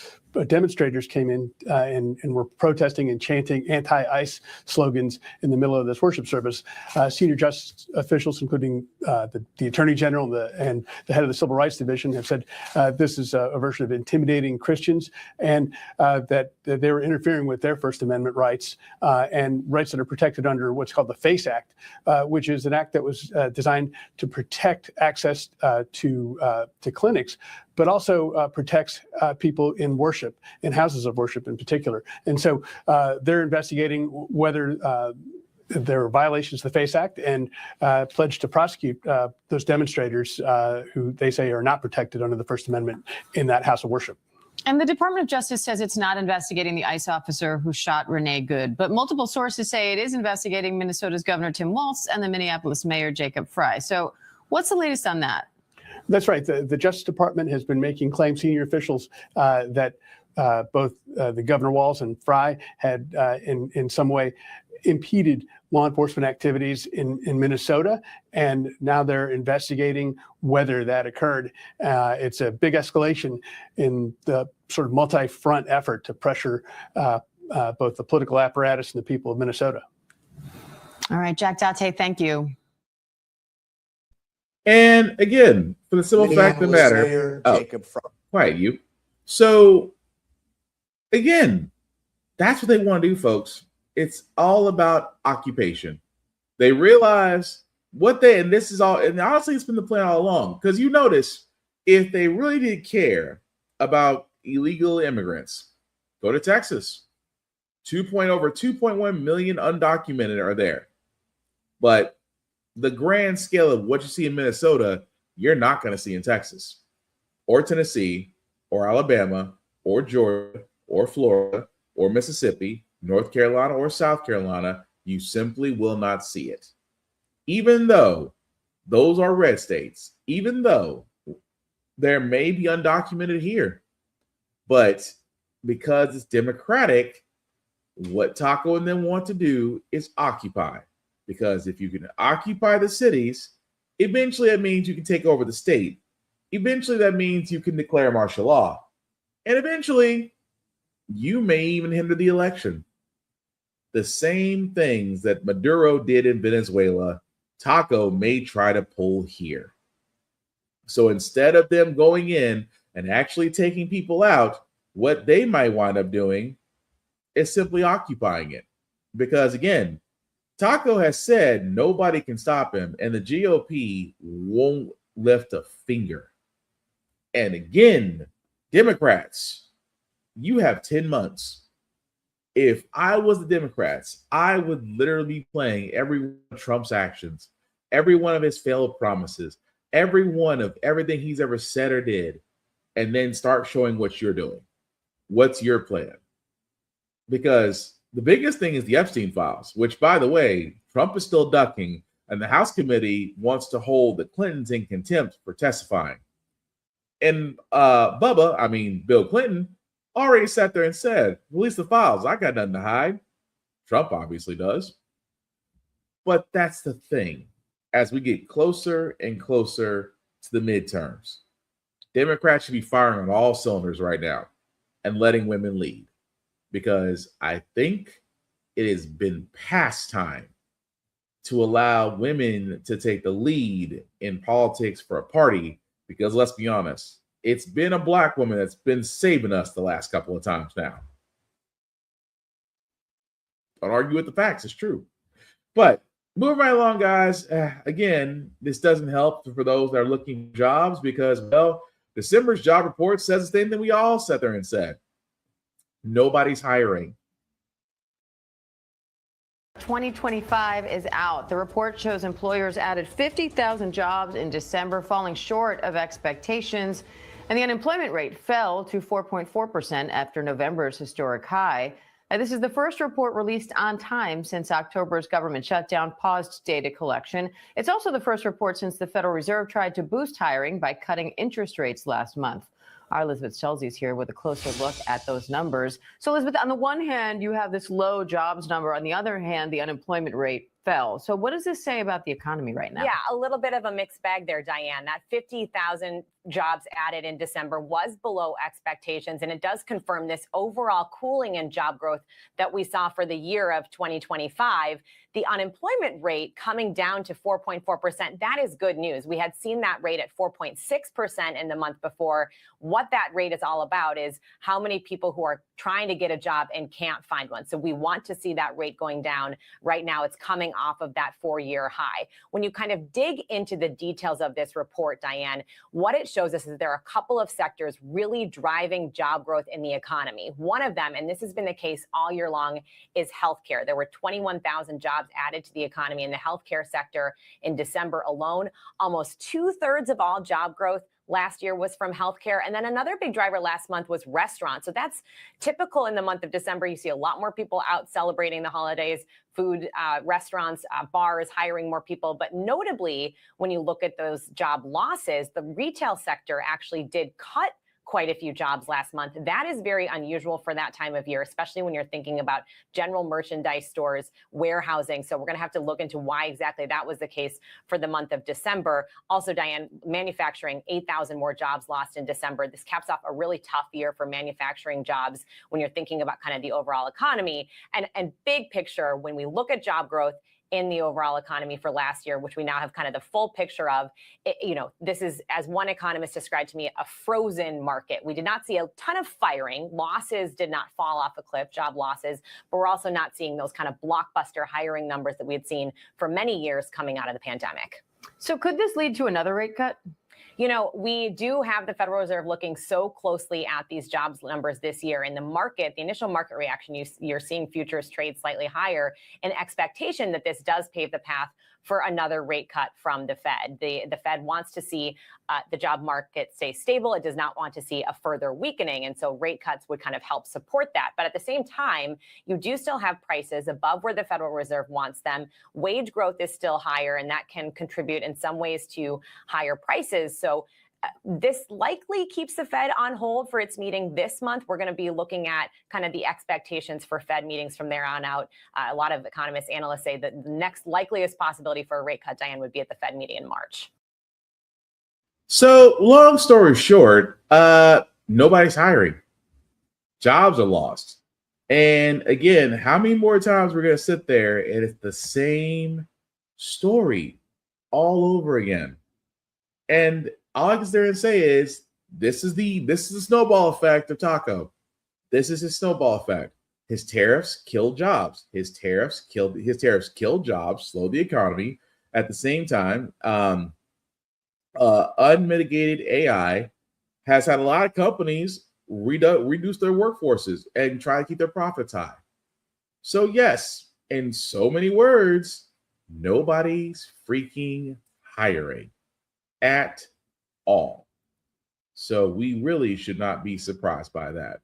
demonstrators came in and were protesting and chanting anti-ICE slogans in the middle of this worship service. Senior justice officials, including the Attorney General and the head of the Civil Rights Division, have said this is a version of intimidating Christians, and that they were interfering with their First Amendment rights and rights that are protected under what's called the FACE Act, which is an act that was designed to protect access to clinics, but also protects people in worship, in houses of worship in particular. And so they're investigating whether there are violations of the FACE Act and pledged to prosecute those demonstrators who they say are not protected under the First Amendment in that house of worship. And the Department of Justice says it's not investigating the ICE officer who shot Renee Good, but multiple sources say it is investigating Minnesota's Governor Tim Walz and the Minneapolis Mayor Jacob Frey. So what's the latest on that? That's right. The Justice Department has been making claims, senior officials, that both the Governor Walz and Frey had in some way impeded law enforcement activities in Minnesota, and now they're investigating whether that occurred. It's a big escalation in the sort of multi-front effort to pressure both the political apparatus and the people of Minnesota. All right, Jack Date, thank you. And again, for the simple fact of the matter, quiet you. So again, that's what they want to do, folks. It's all about occupation. They realize and this is all, and honestly, it's been the plan all along. Because you notice, if they really did care about illegal immigrants, go to Texas. Over 2.1 million undocumented are there. But the grand scale of what you see in Minnesota, you're not going to see in Texas or Tennessee or Alabama or Georgia or Florida or Mississippi, North Carolina or South Carolina. You simply will not see it. Even though those are red states, even though there may be undocumented here, but because it's Democratic, what Taco and them want to do is occupy. Because if you can occupy the cities, eventually that means you can take over the state. Eventually that means you can declare martial law. And eventually you may even hinder the election. The same things that Maduro did in Venezuela, Taco may try to pull here. So instead of them going in and actually taking people out, what they might wind up doing is simply occupying it. Because again, Taco has said nobody can stop him, and the GOP won't lift a finger. And again, Democrats, you have 10 months. If I was the Democrats, I would literally be playing every one of Trump's actions, every one of his failed promises, every one of everything he's ever said or did, and then start showing what you're doing. What's your plan? Because the biggest thing is the Epstein files, which, by the way, Trump is still ducking, and the House committee wants to hold the Clintons in contempt for testifying. And Bill Clinton, already sat there and said, release the files. I got nothing to hide. Trump obviously does. But that's the thing. As we get closer and closer to the midterms, Democrats should be firing on all cylinders right now and letting women lead. Because I think it has been past time to allow women to take the lead in politics for a party. Because let's be honest, it's been a black woman that's been saving us the last couple of times now. Don't argue with the facts, it's true. But moving right along, guys. Again, this doesn't help for those that are looking for jobs because, well, December's job report says the same thing we all sat there and said. Nobody's hiring. 2025 is out. The report shows employers added 50,000 jobs in December, falling short of expectations. And the unemployment rate fell to 4.4% after November's historic high. This is the first report released on time since October's government shutdown paused data collection. It's also the first report since the Federal Reserve tried to boost hiring by cutting interest rates last month. Our Elizabeth Schulze is here with a closer look at those numbers. So, Elizabeth, on the one hand, you have this low jobs number. On the other hand, the unemployment rate fell. So what does this say about the economy right now? Yeah, a little bit of a mixed bag there, Diane. That 50,000 jobs added in December was below expectations, and it does confirm this overall cooling in job growth that we saw for the year of 2025. The unemployment rate coming down to 4.4%, that is good news. We had seen that rate at 4.6% in the month before. What that rate is all about is how many people who are trying to get a job and can't find one. So we want to see that rate going down. Right now, it's coming off of that 4-year high. When you kind of dig into the details of this report, Diane, what it shows us is there are a couple of sectors really driving job growth in the economy. One of them, and this has been the case all year long, is healthcare. There were 21,000 jobs added to the economy in the healthcare sector in December alone. Almost 2/3 of all job growth last year was from healthcare. And then another big driver last month was restaurants. So that's typical in the month of December. You see a lot more people out celebrating the holidays, food, restaurants, bars, hiring more people. But notably, when you look at those job losses, the retail sector actually did cut quite a few jobs last month. That is very unusual for that time of year, especially when you're thinking about general merchandise stores, warehousing. So we're going to have to look into why exactly that was the case for the month of December. Also, Diane, manufacturing, 8,000 more jobs lost in December. This caps off a really tough year for manufacturing jobs when you're thinking about kind of the overall economy. And big picture, when we look at job growth in the overall economy for last year, which we now have kind of the full picture of, this is, as one economist described to me, a frozen market. We did not see a ton of firing. Losses did not fall off a cliff, job losses, but we're also not seeing those kind of blockbuster hiring numbers that we had seen for many years coming out of the pandemic. So could this lead to another rate cut? We do have the Federal Reserve looking so closely at these jobs numbers this year. In the market, the initial market reaction, you're seeing futures trade slightly higher in expectation that this does pave the path for another rate cut from the Fed. The Fed wants to see the job market stay stable. It does not want to see a further weakening. And so rate cuts would kind of help support that. But at the same time, you do still have prices above where the Federal Reserve wants them. Wage growth is still higher, and that can contribute in some ways to higher prices. So this likely keeps the Fed on hold for its meeting this month. We're going to be looking at kind of the expectations for Fed meetings from there on out. A lot of economists, analysts say that the next likeliest possibility for a rate cut, Diane, would be at the Fed meeting in March. So long story short, nobody's hiring. Jobs are lost. And again, how many more times we're going to sit there and it's the same story all over again? And all I can stand and say is this is the snowball effect of Taco. This is his snowball effect. His tariffs killed jobs. His tariffs killed jobs, slowed the economy. At the same time, unmitigated AI has had a lot of companies reduce their workforces and try to keep their profits high. So yes, in so many words, nobody's freaking hiring at all. So we really should not be surprised by that.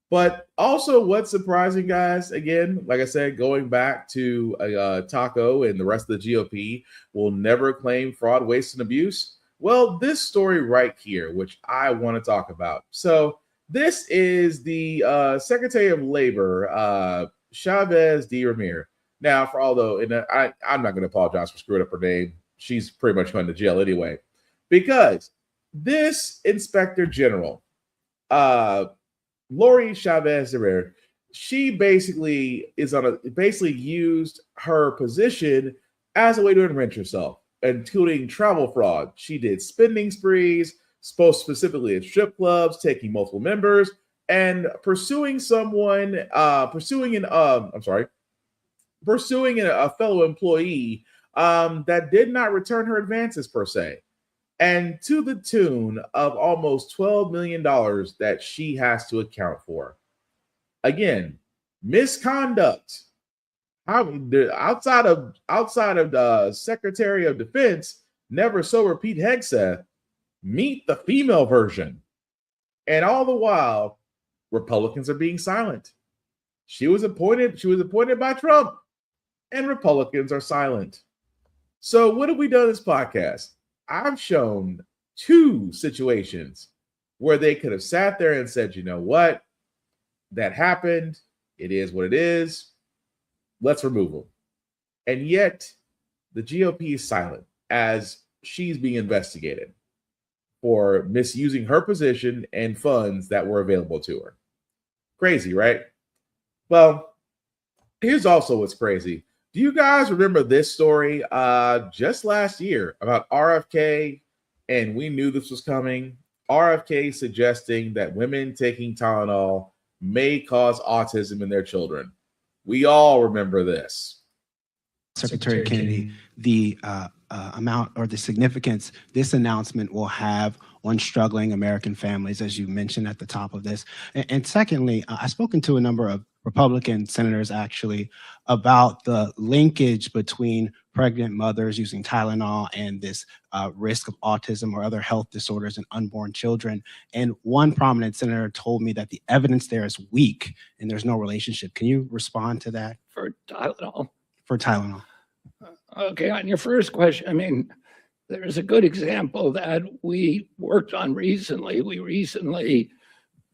But also what's surprising, guys, again, like I said, going back to Taco and the rest of the GOP will never claim fraud, waste, and abuse. Well, this story right here, which I want to talk about. So this is the Secretary of Labor, Chavez de Ramir. Now, I'm not going to apologize for screwing up her name. She's pretty much going to jail anyway. Because this Inspector General, Lori Chavez de Ramir, she basically used her position as a way to enrich herself, including travel fraud. She did spending sprees, specifically at strip clubs, taking multiple members, and pursuing a fellow employee that did not return her advances per se. And to the tune of almost $12 million that she has to account for. Again, misconduct. Outside of the Secretary of Defense, never sober Pete Hegseth, meet the female version. And all the while, Republicans are being silent. She was appointed by Trump, and Republicans are silent. So what have we done in this podcast? I've shown 2 situations where they could have sat there and said, you know what? That happened. It is what it is. Let's remove them. And yet the GOP is silent as she's being investigated for misusing her position and funds that were available to her. Crazy, right? Well, here's also what's crazy. Do you guys remember this story just last year about RFK? And we knew this was coming. RFK suggesting that women taking Tylenol may cause autism in their children. We all remember this. Secretary Kennedy, the amount or the significance this announcement will have on struggling American families, as you mentioned at the top of this. And secondly, I've spoken to a number of Republican senators actually about the linkage between pregnant mothers using Tylenol and this risk of autism or other health disorders in unborn children. And one prominent senator told me that the evidence there is weak and there's no relationship. Can you respond to that? For Tylenol? For Tylenol. Okay, on your first question, I mean, there's a good example that we worked on recently. We recently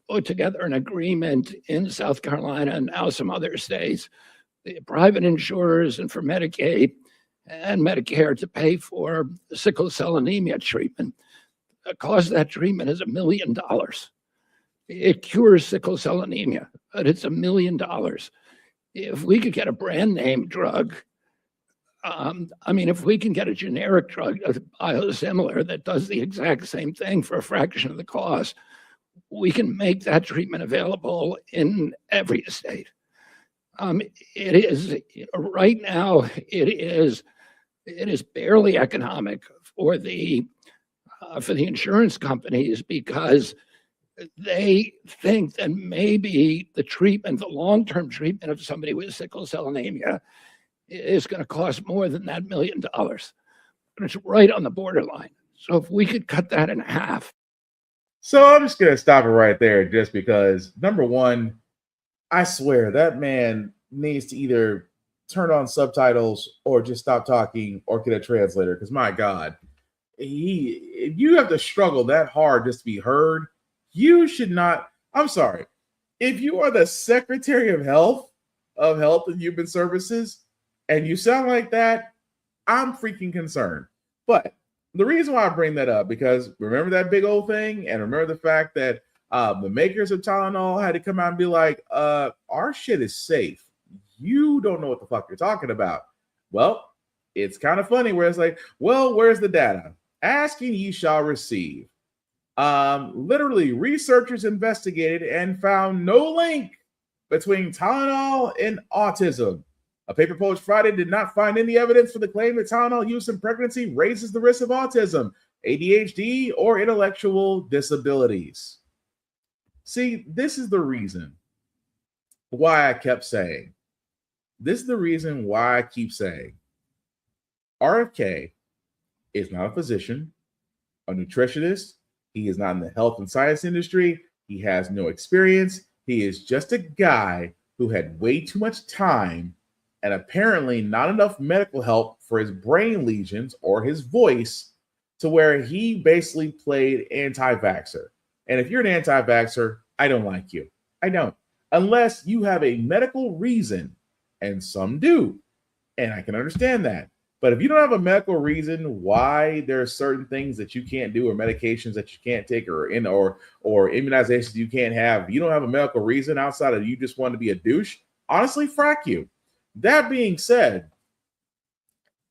put together an agreement in South Carolina and now some other states, the private insurers and for Medicaid and Medicare to pay for sickle cell anemia treatment. The cost of that treatment is $1 million. It cures sickle cell anemia, but it's $1 million. If we could get a brand name drug, I mean, if we can get a generic drug, a biosimilar that does the exact same thing for a fraction of the cost, we can make that treatment available in every state. It is right now. It is barely economic for the insurance companies because they think that maybe the treatment, the long-term treatment of somebody with sickle cell anemia, is going to cost more than that $1 million. But it's right on the borderline. So if we could cut that in half. So I'm just going to stop it right there just because, number one, I swear that man needs to either turn on subtitles or just stop talking or get a translator because, my God, you have to struggle that hard just to be heard. You should not. I'm sorry. If you are the Secretary of Health and Human Services, and you sound like that, I'm freaking concerned. But the reason why I bring that up, because remember that big old thing, and remember the fact that the makers of Tylenol had to come out and be like, our shit is safe. You don't know what the fuck you're talking about. Well, it's kind of funny where it's like, well, where's the data? Asking ye shall receive. Literally, researchers investigated and found no link between Tylenol and autism. A paper published Friday did not find any evidence for the claim that Tylenol use in pregnancy raises the risk of autism, ADHD, or intellectual disabilities. See, this is the reason why I kept saying, RFK is not a physician, a nutritionist. He is not in the health and science industry. He has no experience. He is just a guy who had way too much time and apparently not enough medical help for his brain lesions or his voice to where he basically played anti-vaxxer. And if you're an anti-vaxxer, I don't like you. I don't. Unless you have a medical reason, and some do. And I can understand that. But if you don't have a medical reason why there are certain things that you can't do or medications that you can't take or immunizations you can't have, you don't have a medical reason outside of you just want to be a douche, honestly, frack you. That being said,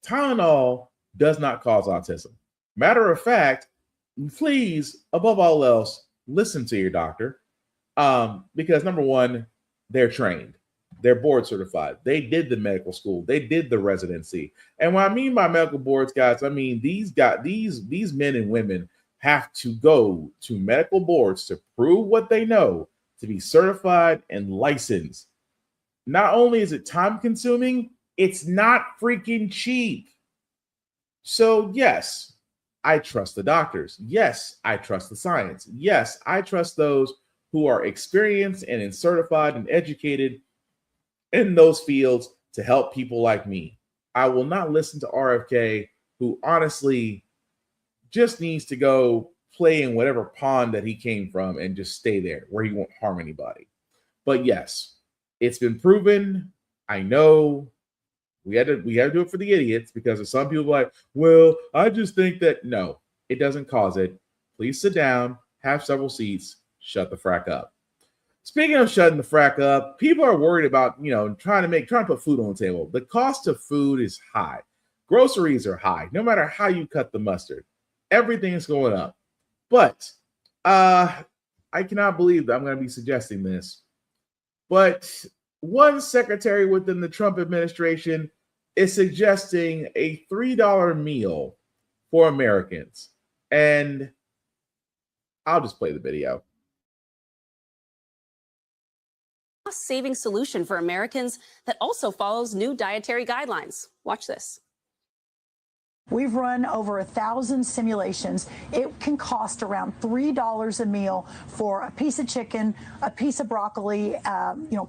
Tylenol does not cause autism. Matter of fact, please, above all else, listen to your doctor because number one, they're trained. They're board certified. They did the medical school. They did the residency. And what I mean by medical boards, guys, I mean these men and women have to go to medical boards to prove what they know, to be certified and licensed. not only is it time consuming, it's not freaking cheap. So yes, I trust the doctors. Yes, I trust the science. Yes, I trust those who are experienced and certified and educated in those fields to help people like me. I will not listen to RFK, who honestly just needs to go play in whatever pond that he came from and just stay there where he won't harm anybody. But yes, it's been proven. I know we had to do it for the idiots, because of some people like, well, I just think that. No, it doesn't cause it. Please sit down, have several seats, shut the frack up. Speaking of shutting the frack up, people are worried about, trying to put food on the table. The cost of food is high. Groceries are high. No matter how you cut the mustard, everything is going up. But I cannot believe that I'm going to be suggesting this. But one secretary within the Trump administration is suggesting a $3 meal for Americans. And I'll just play the video. Cost-saving solution for Americans that also follows new dietary guidelines. Watch this. We've run over 1,000 simulations. It can cost around $3 a meal for a piece of chicken, a piece of broccoli,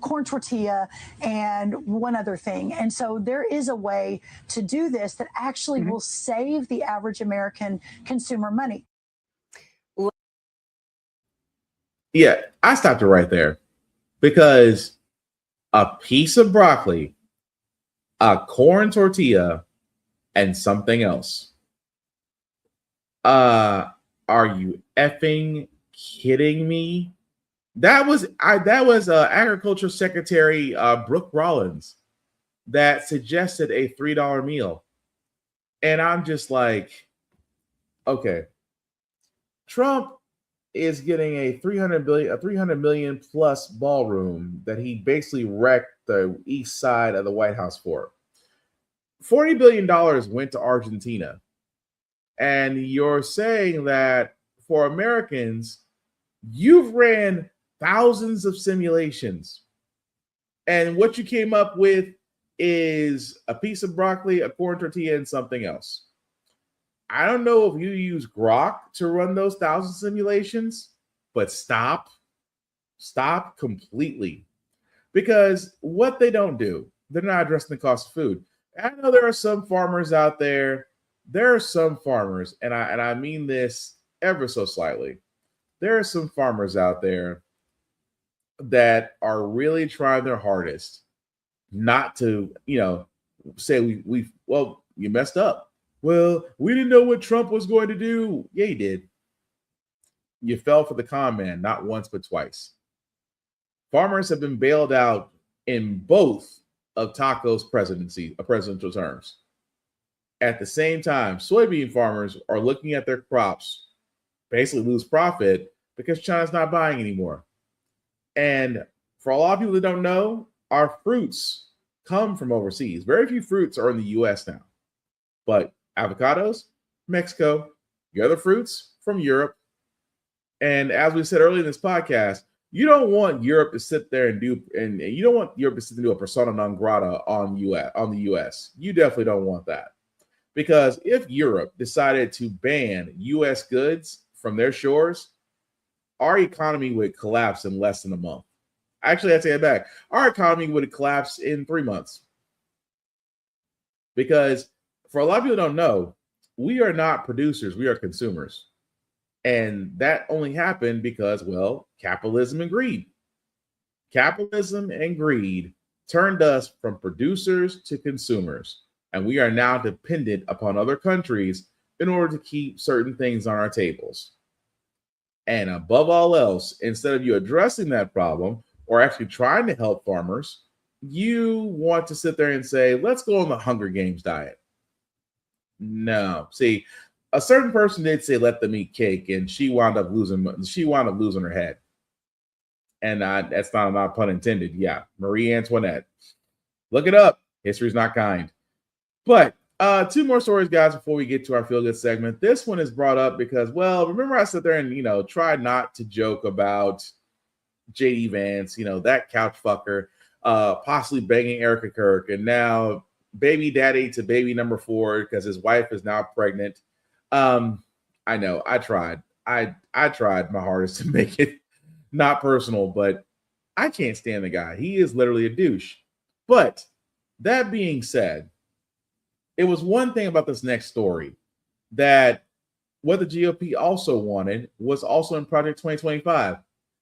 corn tortilla, and one other thing. And so there is a way to do this that actually will save the average American consumer money. Yeah, I stopped it right there, because a piece of broccoli, a corn tortilla, and something else. Are you effing kidding me? That was Agriculture Secretary Brooke Rollins that suggested a $3 meal. And I'm just like, okay. Trump is getting a $300 million plus ballroom that he basically wrecked the east side of the White House for. $40 billion went to Argentina. And you're saying that for Americans, you've ran thousands of simulations. And what you came up with is a piece of broccoli, a corn tortilla, and something else. I don't know if you use Grok to run those 1,000 simulations, but stop completely. Because what they don't do, they're not addressing the cost of food. I know there are some farmers out there. There are some farmers, and I mean this ever so slightly. There are some farmers out there that are really trying their hardest not to, say you messed up. Well, we didn't know what Trump was going to do. Yeah, you did. You fell for the con man, not once but twice. Farmers have been bailed out in both of Taco's presidential terms. At the same time, soybean farmers are looking at their crops basically lose profit because China's not buying anymore. And for a lot of people that don't know, our fruits come from overseas. Very few fruits are in the US now. But avocados, Mexico, the other fruits from Europe. And as we said earlier in this podcast, you don't want Europe to sit there and do a persona non grata on the US. You definitely don't want that. Because if Europe decided to ban US goods from their shores, our economy would collapse in less than a month. Actually, I'd take it back. Our economy would collapse in 3 months. Because for a lot of people who don't know, we are not producers, we are consumers. And that only happened because, capitalism and greed. Capitalism and greed turned us from producers to consumers. And we are now dependent upon other countries in order to keep certain things on our tables. And above all else, instead of you addressing that problem or actually trying to help farmers, you want to sit there and say, let's go on the Hunger Games diet. No. See, a certain person did say, let them eat cake, and she wound up losing her head. And that's not pun intended. Yeah, Marie Antoinette. Look it up. History's not kind. But two more stories, guys, before we get to our feel-good segment. This one is brought up because, remember I sat there and, tried not to joke about J.D. Vance, that couch fucker. possibly banging Erica Kirk, and now baby daddy to baby number 4 because his wife is now pregnant. I know I tried my hardest to make it not personal, but I can't stand the guy. He is literally a douche. But that being said, it was one thing about this next story that what the GOP also wanted was also in Project 2025,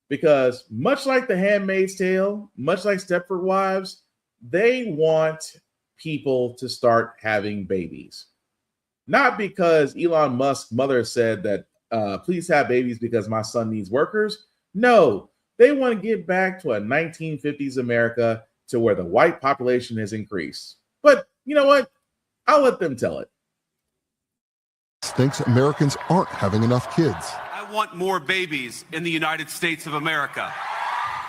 because much like The Handmaid's Tale, much like Stepford Wives, they want people to start having babies. Not because Elon Musk's mother said that, please have babies because my son needs workers. No, they want to get back to a 1950s America to where the white population has increased. But you know what? I'll let them tell it. Thinks Americans aren't having enough kids. I want more babies in the United States of America.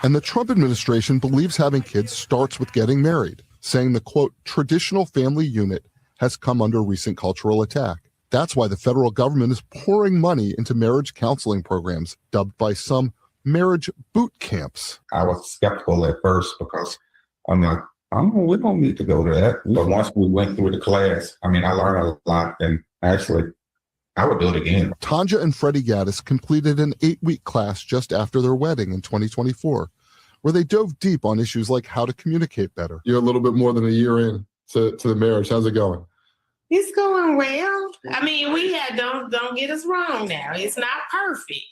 And the Trump administration believes having kids starts with getting married, saying the, quote, traditional family unit has come under recent cultural attack. That's why the federal government is pouring money into marriage counseling programs, dubbed by some marriage boot camps. I was skeptical at first because I'm like, we don't need to go to that. But once we went through the class, I learned a lot, and actually, I would do it again. Tanja and Freddie Gaddis completed an 8-week class just after their wedding in 2024, where they dove deep on issues like how to communicate better. You're a little bit more than a year in to the marriage. How's it going? It's going well. Don't get us wrong now. It's not perfect,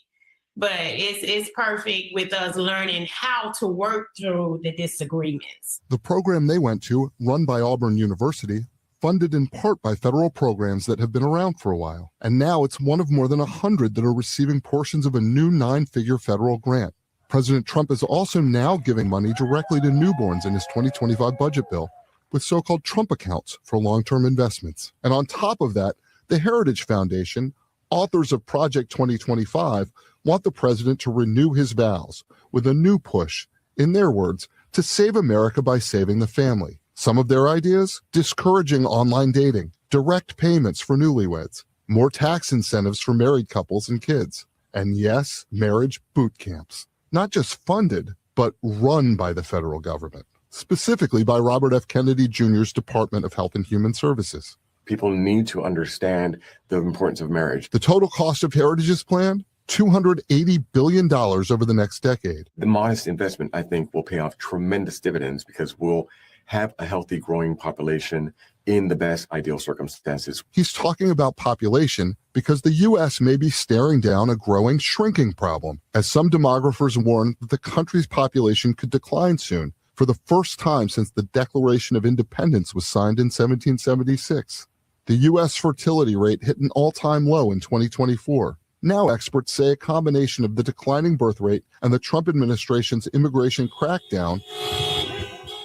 but it's perfect with us learning how to work through the disagreements. The program they went to, run by Auburn University, funded in part by federal programs that have been around for a while. And now it's one of more than 100 that are receiving portions of a new 9-figure federal grant. President Trump is also now giving money directly to newborns in his 2025 budget bill, with so-called Trump accounts for long-term investments. And on top of that, the Heritage Foundation, authors of Project 2025, want the president to renew his vows with a new push, in their words, to save America by saving the family. Some of their ideas: discouraging online dating, direct payments for newlyweds, more tax incentives for married couples and kids, and yes, marriage boot camps. Not just funded, but run by the federal government, specifically by Robert F. Kennedy Jr.'s Department of Health and Human Services. People need to understand the importance of marriage. The total cost of Heritage's plan? $280 billion over the next decade. The modest investment, I think, will pay off tremendous dividends because we'll have a healthy, growing population in the best ideal circumstances. He's talking about population because the U.S. may be staring down a growing shrinking problem, as some demographers warn that the country's population could decline soon, for the first time since the Declaration of Independence was signed in 1776. The U.S. fertility rate hit an all-time low in 2024. Now experts say a combination of the declining birth rate and the Trump administration's immigration crackdown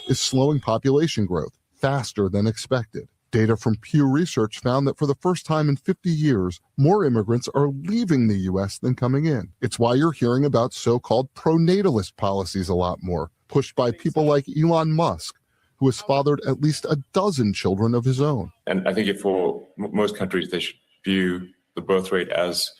is slowing population growth faster than expected. Data from Pew Research found that for the first time in 50 years, more immigrants are leaving the U.S. than coming in. It's why you're hearing about so-called pro-natalist policies a lot more, pushed by people like Elon Musk, who has fathered at least a dozen children of his own. And I think for most countries, they should view the birth rate as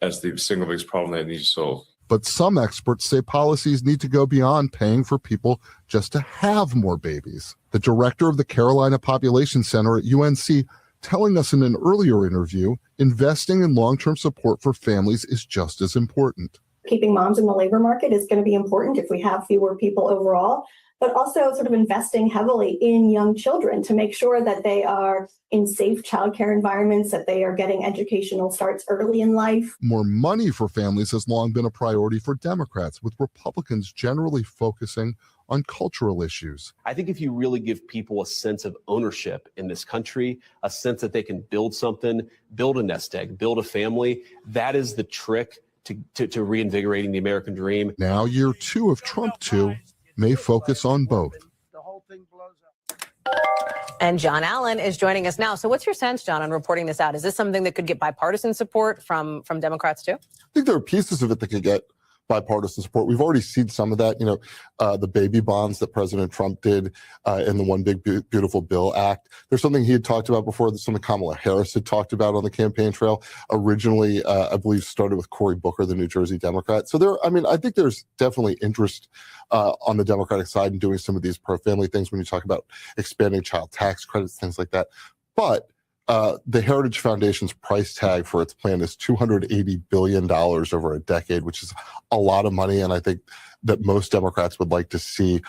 the single biggest problem they need to solve. But some experts say policies need to go beyond paying for people just to have more babies. The director of the Carolina Population Center at UNC telling us in an earlier interview, investing in long-term support for families is just as important. Keeping moms in the labor market is going to be important if we have fewer people overall, but also sort of investing heavily in young children to make sure that they are in safe childcare environments, that they are getting educational starts early in life. More money for families has long been a priority for Democrats, with Republicans generally focusing on cultural issues. I think if you really give people a sense of ownership in this country, a sense that they can build something, build a nest egg, build a family, that is the trick to reinvigorating the American dream. Now, year 2 of Trump 2 may focus on both. And John Allen is joining us now. So what's your sense, John, on reporting this out? Is this something that could get bipartisan support from Democrats too? I think there are pieces of it that could get bipartisan support. We've already seen some of that, the baby bonds that President Trump did in the One Big Beautiful Bill Act. There's something he had talked about before, there's something Kamala Harris had talked about on the campaign trail. Originally, I believe started with Cory Booker, the New Jersey Democrat. So I think there's definitely interest on the Democratic side in doing some of these pro-family things when you talk about expanding child tax credits, things like that. But the Heritage Foundation's price tag for its plan is $280 billion over a decade, which is a lot of money. And I think that most Democrats would like to see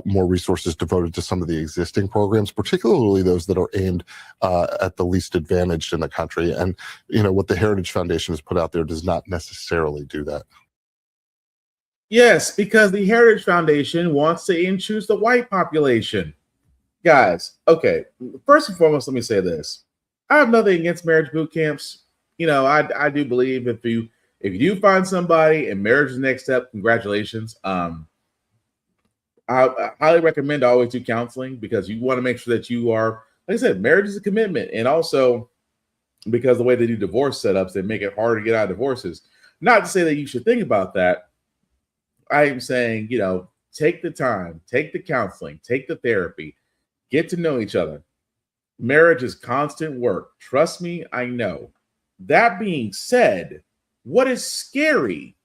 more resources devoted to some of the existing programs, particularly those that are aimed at the least advantaged in the country. And, what the Heritage Foundation has put out there does not necessarily do that. Yes, because the Heritage Foundation wants to choose the white population. Guys, okay, first and foremost, let me say this. I have nothing against marriage boot camps. I do believe if you do find somebody and marriage is the next step, congratulations. I highly recommend always do counseling because you want to make sure that you are, like I said, marriage is a commitment. And also because the way they do divorce setups, they make it harder to get out of divorces. Not to say that you should think about that. I am saying, take the time, take the counseling, take the therapy, get to know each other. Marriage is constant work. Trust me, I know. That being said, what is scary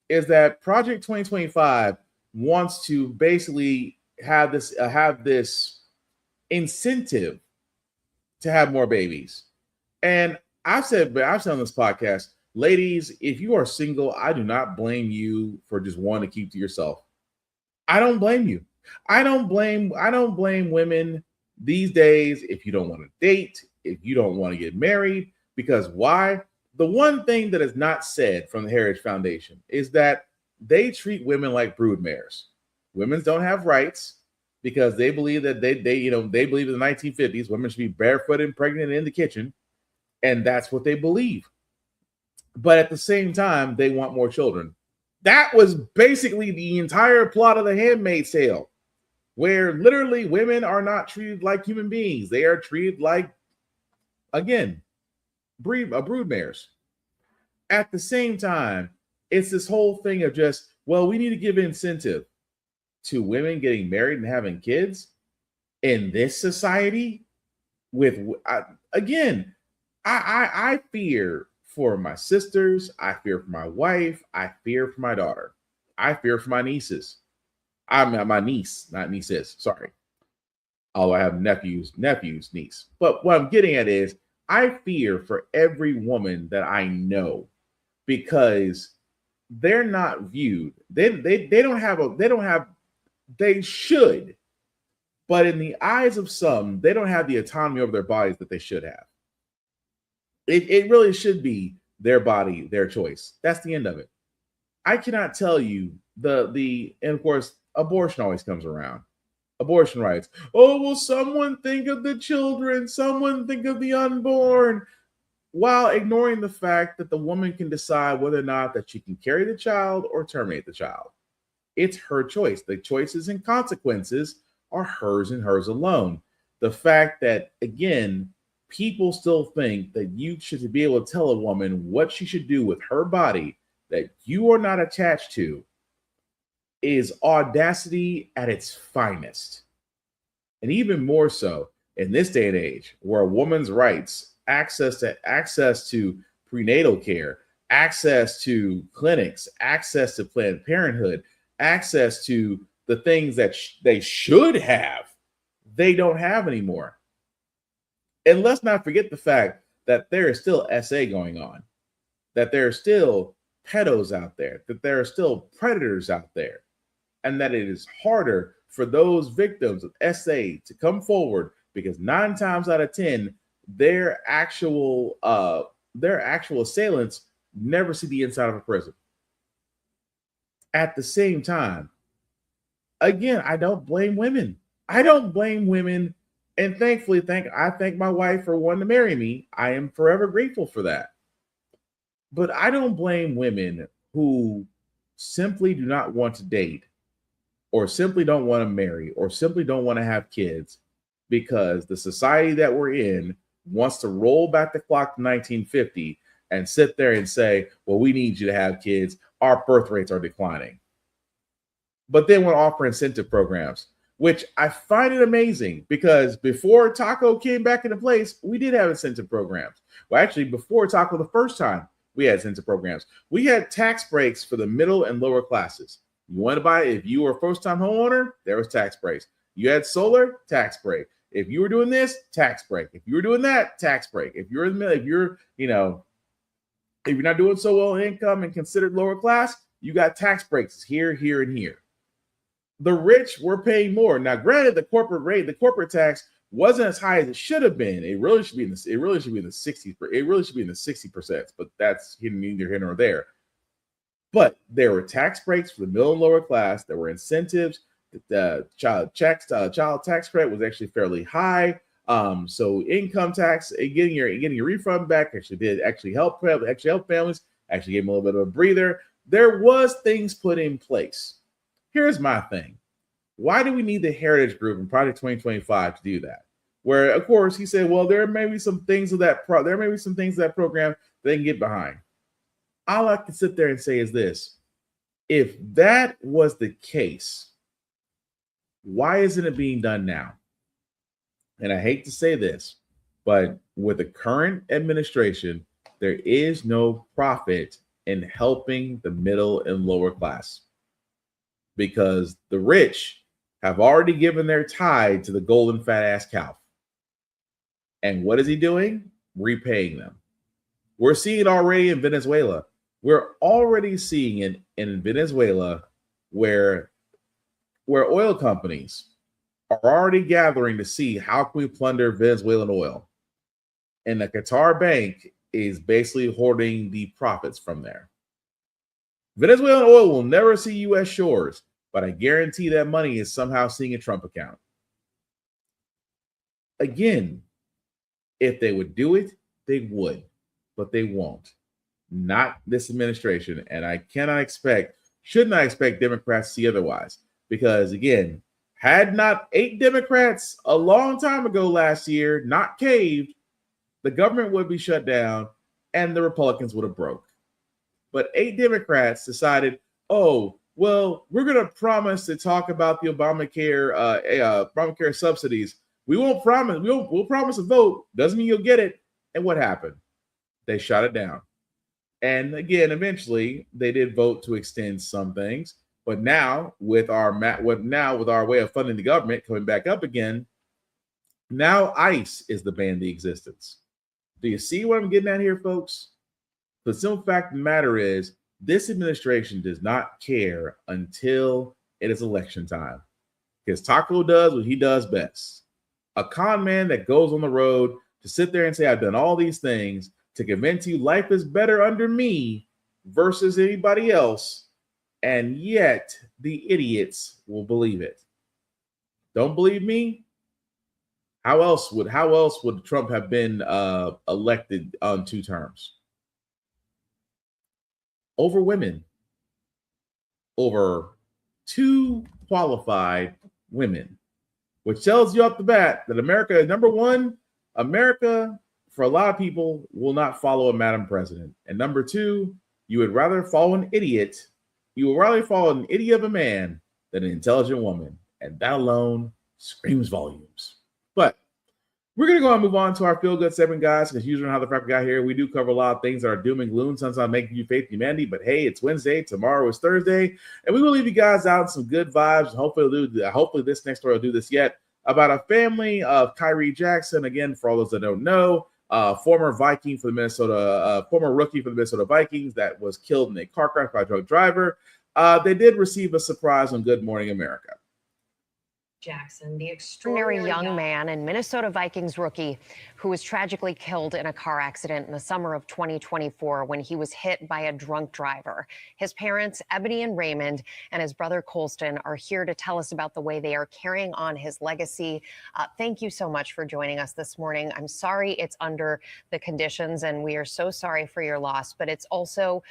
is that Project 2025 wants to basically have this incentive to have more babies. And I've said on this podcast, ladies, if you are single, I do not blame you for just wanting to keep to yourself. I don't blame you. I don't blame women these days if you don't want to date, if you don't want to get married, because why? The one thing that is not said from the Heritage Foundation is that they treat women like broodmares. Women don't have rights because they believe that they believe in the 1950s women should be barefoot and pregnant in the kitchen, and that's what they believe. But at the same time, they want more children. That was basically the entire plot of The Handmaid's Tale, where literally women are not treated like human beings. They are treated like, again, broodmares. At the same time, it's this whole thing of just, well, we need to give incentive to women getting married and having kids in this society. I fear for my sisters. I fear for my wife. I fear for my daughter. I fear for my nieces. My niece, not nieces, sorry. Although I have nephew's niece. But what I'm getting at is I fear for every woman that I know because they're not viewed. They should, but in the eyes of some, they don't have the autonomy over their bodies that they should have. It really should be their body, their choice. That's the end of it. I cannot tell you and of course, abortion always comes around. Abortion rights. Oh, will someone think of the children? Someone think of the unborn? While ignoring the fact that the woman can decide whether or not that she can carry the child or terminate the child. It's her choice. The choices and consequences are hers and hers alone. The fact that, again, people still think that you should be able to tell a woman what she should do with her body that you are not attached to is audacity at its finest. And even more so in this day and age where a woman's rights, access to prenatal care, access to clinics, access to Planned Parenthood, access to the things that they should have, they don't have anymore. And let's not forget the fact that there is still SA going on, that there are still pedos out there, that there are still predators out there, and that it is harder for those victims of SA to come forward because 9 times out of 10, their actual assailants never see the inside of a prison. At the same time, again, I don't blame women. And thankfully, I thank my wife for wanting to marry me. I am forever grateful for that. But I don't blame women who simply do not want to date or simply don't want to marry or simply don't want to have kids because the society that we're in wants to roll back the clock to 1950 and sit there and say, well, we need you to have kids. our birth rates are declining. But then we'll offer incentive programs, which I find it amazing because before Taco came back into place, we did have incentive programs. Well, actually, before Taco the first time, we had incentive programs. We had tax breaks for the middle and lower classes. You want to buy, if you were a first-time homeowner, there was tax breaks. You had solar, tax break. If you were doing this, tax break. If you were doing that, tax break. If you're in the middle, if you're not doing so well in income and considered lower class, you got tax breaks here, here, and here. The rich were paying more. Now, granted, the corporate rate, the corporate tax wasn't as high as it should have been. It really should be in the 60s. It really should be in the 60%, but that's neither here nor there. But there were tax breaks for the middle and lower class. There were incentives. The child tax credit was actually fairly high. So income tax, getting your refund back actually help families. Actually gave them a little bit of a breather. There was things put in place. Here's my thing. Why do we need the Heritage Group in Project 2025 to do that? Where, of course, he said, well, there may be some things of that program they can get behind. All I can sit there and say is this. If that was the case, why isn't it being done now? And I hate to say this, but with the current administration, there is no profit in helping the middle and lower class. Because the rich have already given their tithe to the golden fat ass cow. And what is he doing? Repaying them. We're seeing it already in Venezuela. We're already seeing it in Venezuela where oil companies are already gathering to see how can we plunder Venezuelan oil. And the Qatar bank is basically hoarding the profits from there. Venezuelan oil will never see U.S. shores, but I guarantee that money is somehow seeing a Trump account. Again, if they would do it, they would, but they won't. Not this administration. And I should not expect Democrats to see otherwise. Because again, had not 8 Democrats a long time ago last year not caved, the government would be shut down and the Republicans would have broke. But 8 Democrats decided, oh, well, we're going to promise to talk about the Obamacare subsidies. We won't promise. We'll promise a vote. Doesn't mean you'll get it. And what happened? They shot it down. And again, eventually, they did vote to extend some things. But now, with our way of funding the government coming back up again, now ICE is the ban the existence. Do you see what I'm getting at here, folks? The simple fact of the matter is, this administration does not care until it is election time. Because Taco does what he does best. A con man that goes on the road to sit there and say, I've done all these things to convince you life is better under me versus anybody else. And yet the idiots will believe it. Don't believe me? How else would Trump have been elected on 2 terms? Over women. Over 2 qualified women. Which tells you off the bat that America, number one, America, for a lot of people, will not follow a Madam President. And number 2, you would rather follow an idiot. You would rather follow an idiot of a man than an intelligent woman. And that alone screams volumes. But we're going to go and move on to our Feel Good segment, guys, because usually how the Frack got here, we do cover a lot of things that are doom and gloom, sometimes making you faith in humanity. But hey, it's Wednesday. Tomorrow is Thursday. And we will leave you guys out with some good vibes. Hopefully this next story will do this yet. About a family of Kyrie Jackson. Again, for all those that don't know, former rookie for the Minnesota Vikings that was killed in a car crash by a drunk driver. They did receive a surprise on Good Morning America. Jackson, the extraordinary young man and Minnesota Vikings rookie who was tragically killed in a car accident in the summer of 2024 when he was hit by a drunk driver. His parents, Ebony and Raymond, and his brother Colston are here to tell us about the way they are carrying on his legacy. Thank you so much for joining us this morning. I'm sorry it's under the conditions, and we are so sorry for your loss, but it's also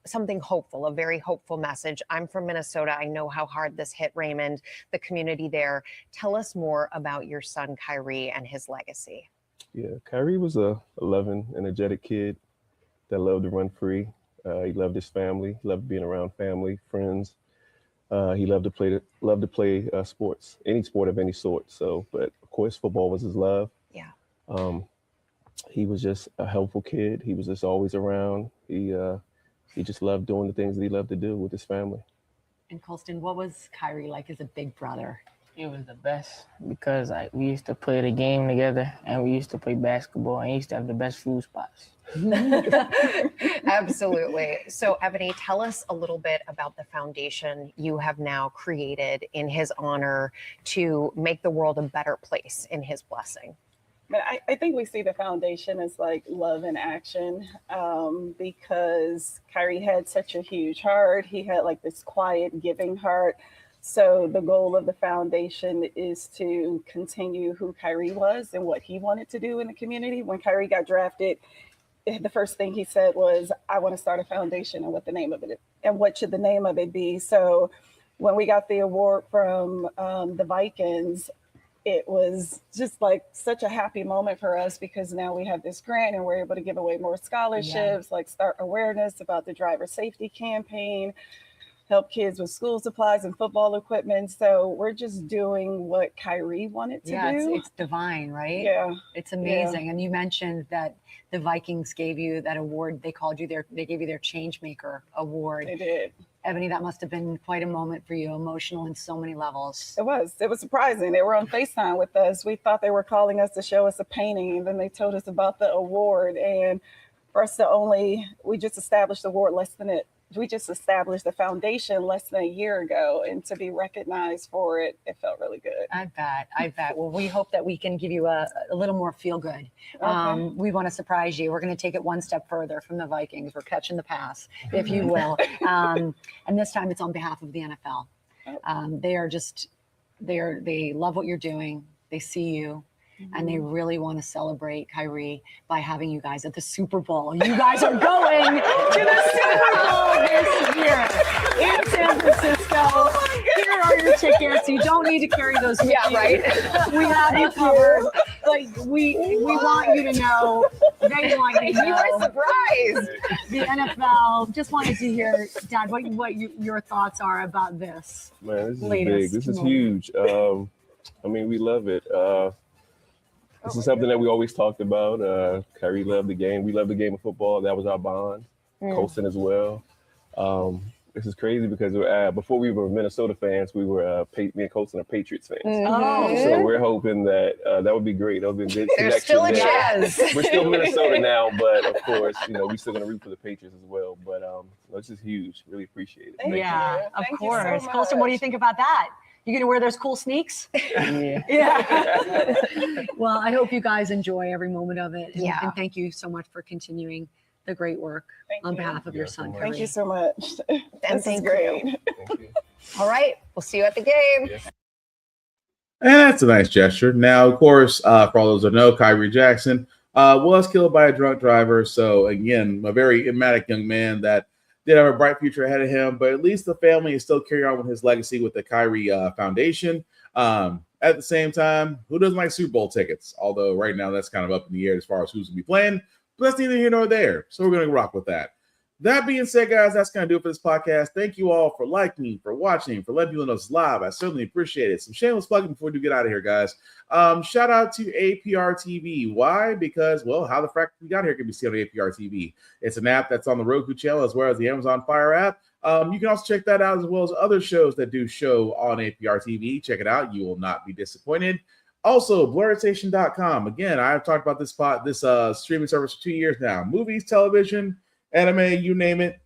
something hopeful, a very hopeful message. I'm from Minnesota. I know how hard this hit Raymond, the community there. Tell us more about your son, Kyrie, and his legacy. Yeah, Kyrie was a 11, energetic kid that loved to run free. He loved his family. He loved being around family, friends. He loved to play sports, any sport of any sort. So, but of course, football was his love. Yeah. He was just a helpful kid. He was just always around. He just loved doing the things that he loved to do with his family. And Colston, what was Kyrie like as a big brother? He was the best because we used to play the game together and we used to play basketball and he used to have the best food spots. Absolutely. So, Ebony, tell us a little bit about the foundation you have now created in his honor to make the world a better place in his blessing. But I think we see the foundation as like love in action, because Kyrie had such a huge heart. He had like this quiet giving heart. So the goal of the foundation is to continue who Kyrie was and what he wanted to do in the community. When Kyrie got drafted, the first thing he said was, I want to start a foundation, and what the name of it is, and what should the name of it be. So when we got the award from the Vikings, it was just like such a happy moment for us because now we have this grant and we're able to give away more scholarships, like start awareness about the driver safety campaign, help kids with school supplies and football equipment. So we're just doing what Kyrie wanted to do. It's divine, right? Yeah. It's amazing. And you mentioned that the Vikings gave you that award. They gave you their Changemaker award. They did. Ebony, that must have been quite a moment for you, emotional in so many levels. It was surprising. They were on FaceTime with us. We thought they were calling us to show us a painting, and then they told us about the award. And for us we just established the award we just established the foundation less than a year ago, and to be recognized for it, it felt really good. I bet. Well, we hope that we can give you a little more feel good. Okay. We want to surprise you. We're going to take it one step further from the Vikings. We're catching the pass, if you will. And this time it's on behalf of the NFL. They love what you're doing. They see you. And they really want to celebrate Kyrie by having you guys at the Super Bowl. You guys are going to the Super Bowl this year in San Francisco. Here are your tickets. You don't need to carry those with you. right. We have you covered. Like we want you to know. They want you to know. You are surprised. The NFL. Just wanted to hear, Dad, what your thoughts are about this. Man, this is latest big. This is moment. huge. I mean, we love it. This is something that we always talked about. Kyrie loved the game. We love the game of football. That was our bond. Colston as well. This is crazy because before we were Minnesota fans, we were me and Colston are Patriots fans. So we're hoping that that would be great. That would be a good There's connection still a there. chance. We're still Minnesota now, but of course, we're still gonna root for the Patriots as well. But this is huge. Really appreciate it. Thank you. Of Thank you course. so Colston, what do you much. think about that? You gonna wear those cool sneaks? Yeah. Well, I hope you guys enjoy every moment of it. And, Yeah. and thank you so much for continuing the great work on behalf of your son. Thank Kyrie. you so much. And This is thank great. you. All right. We'll see you at the game. And that's a nice gesture. Now, of course, for all those that know, Kyrie Jackson was killed by a drunk driver. So, again, a very enigmatic young man that did have a bright future ahead of him. But at least the family is still carrying on with his legacy with the Kyrie Foundation. At the same time, who doesn't like Super Bowl tickets? Although right now that's kind of up in the air as far as who's going to be playing. But that's neither here nor there. So we're going to rock with that. That being said, guys, that's going to do it for this podcast. Thank you all for liking, for watching, for letting people know it's live. I certainly appreciate it. Some shameless plugging before we do get out of here, guys. Shout out to APR TV. Why? Because, well, How the Frack We Got Here can be seen on APR TV. It's an app that's on the Roku channel as well as the Amazon Fire app. You can also check that out as well as other shows that do show on APR TV. Check it out. You will not be disappointed. Also, BlurredStation.com. Again, I've talked about this streaming service for 2 years now. Movies, television, anime, you name it,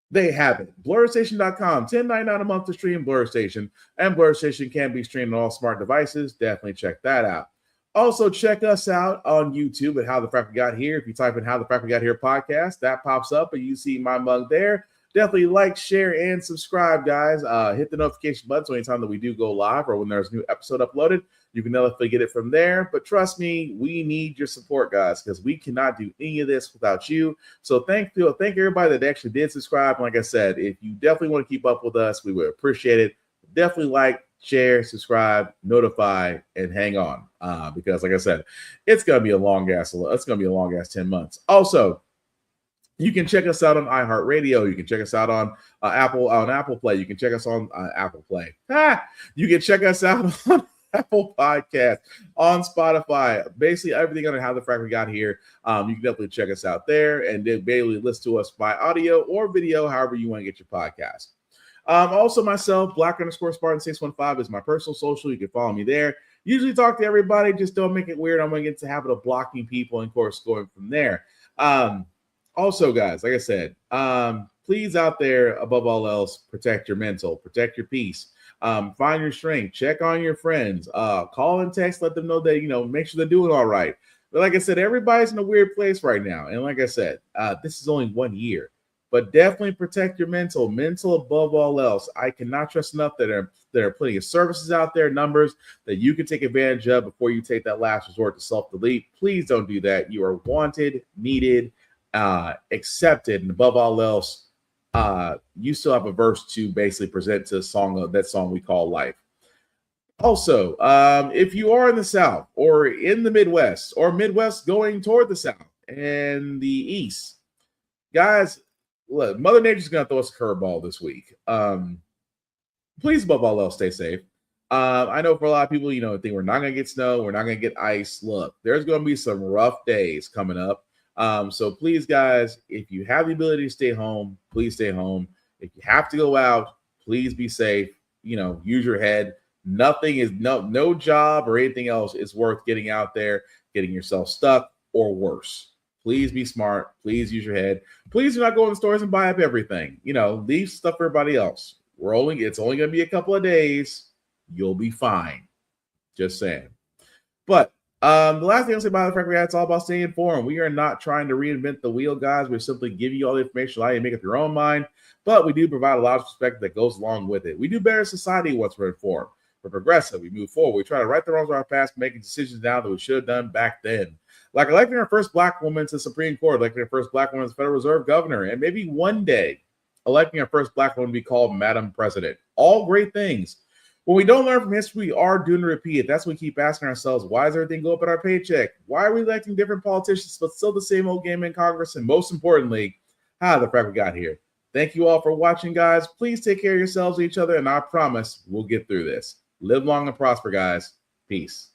they have it. BlurredStation.com, $10.99 a month to stream Blurred Station. And Blurred Station can be streamed on all smart devices. Definitely check that out. Also, check us out on YouTube at How the Frack We Got Here. If you type in How the Frack We Got Here podcast, that pops up and you see my mug there. Definitely like, share, and subscribe, guys. Hit the notification button so anytime that we do go live or when there's a new episode uploaded, you can definitely get it from there. But trust me, we need your support, guys, because we cannot do any of this without you. So thank everybody that actually did subscribe. Like I said, if you definitely want to keep up with us, we would appreciate it. Definitely like, share, subscribe, notify, and hang on. Because like I said, it's gonna be a long ass 10 months. Also, You can check us out on iHeartRadio. You can check us out on Apple Play. You can check us on Apple Play. You can check us out on Apple Podcast, on Spotify, basically everything under How the Frack We Got Here. You can definitely check us out there and then basically listen to us by audio or video, however you want to get your podcast. Also myself, Black_Spartan615 is my personal social. You can follow me there. Usually talk to everybody, just don't make it weird. I'm going to get into the habit of blocking people and, of course, going from there. Also, guys, like I said, please out there, above all else, protect your mental, protect your peace. Find your strength, check on your friends, call and text, let them know that, make sure they're doing all right. But like I said, everybody's in a weird place right now. And like I said, this is only 1 year, but definitely protect your mental above all else. I cannot trust enough that there are plenty of services out there, numbers that you can take advantage of before you take that last resort to self-delete. Please don't do that. You are wanted, needed, accepted, and above all else, you still have a verse to basically present to that song we call life. Also, if you are in the South or in the Midwest or Midwest going toward the South and the East, guys, look, Mother Nature's going to throw us a curveball this week. Please, above all else, stay safe. I know for a lot of people, think we're not going to get snow, we're not going to get ice. Look, there's going to be some rough days coming up. So please, guys, if you have the ability to stay home, please stay home. If you have to go out, please be safe. Use your head. Nothing is no job or anything else is worth getting out there, getting yourself stuck or worse. Please be smart. Please use your head. Please do not go in the stores and buy up everything. Leave stuff for everybody else. It's only going to be a couple of days. You'll be fine. Just saying. But the last thing I'll say about the Frack, it's all about staying informed. We are not trying to reinvent the wheel, guys. We're simply giving you all the information, allow you to make up your own mind. But we do provide a lot of perspective that goes along with it. We do better society once we're informed. We're progressive. We move forward. We try to right the wrongs of our past, making decisions now that we should have done back then. Like electing our first Black woman to the Supreme Court, electing our first Black woman as Federal Reserve Governor, and maybe one day electing our first Black woman to be called Madam President. All great things. When we don't learn from history, we are doomed to repeat it. That's when we keep asking ourselves, why does everything go up in our paycheck? Why are we electing different politicians, but still the same old game in Congress? And most importantly, how the Frack we got here. Thank you all for watching, guys. Please take care of yourselves and each other, and I promise we'll get through this. Live long and prosper, guys. Peace.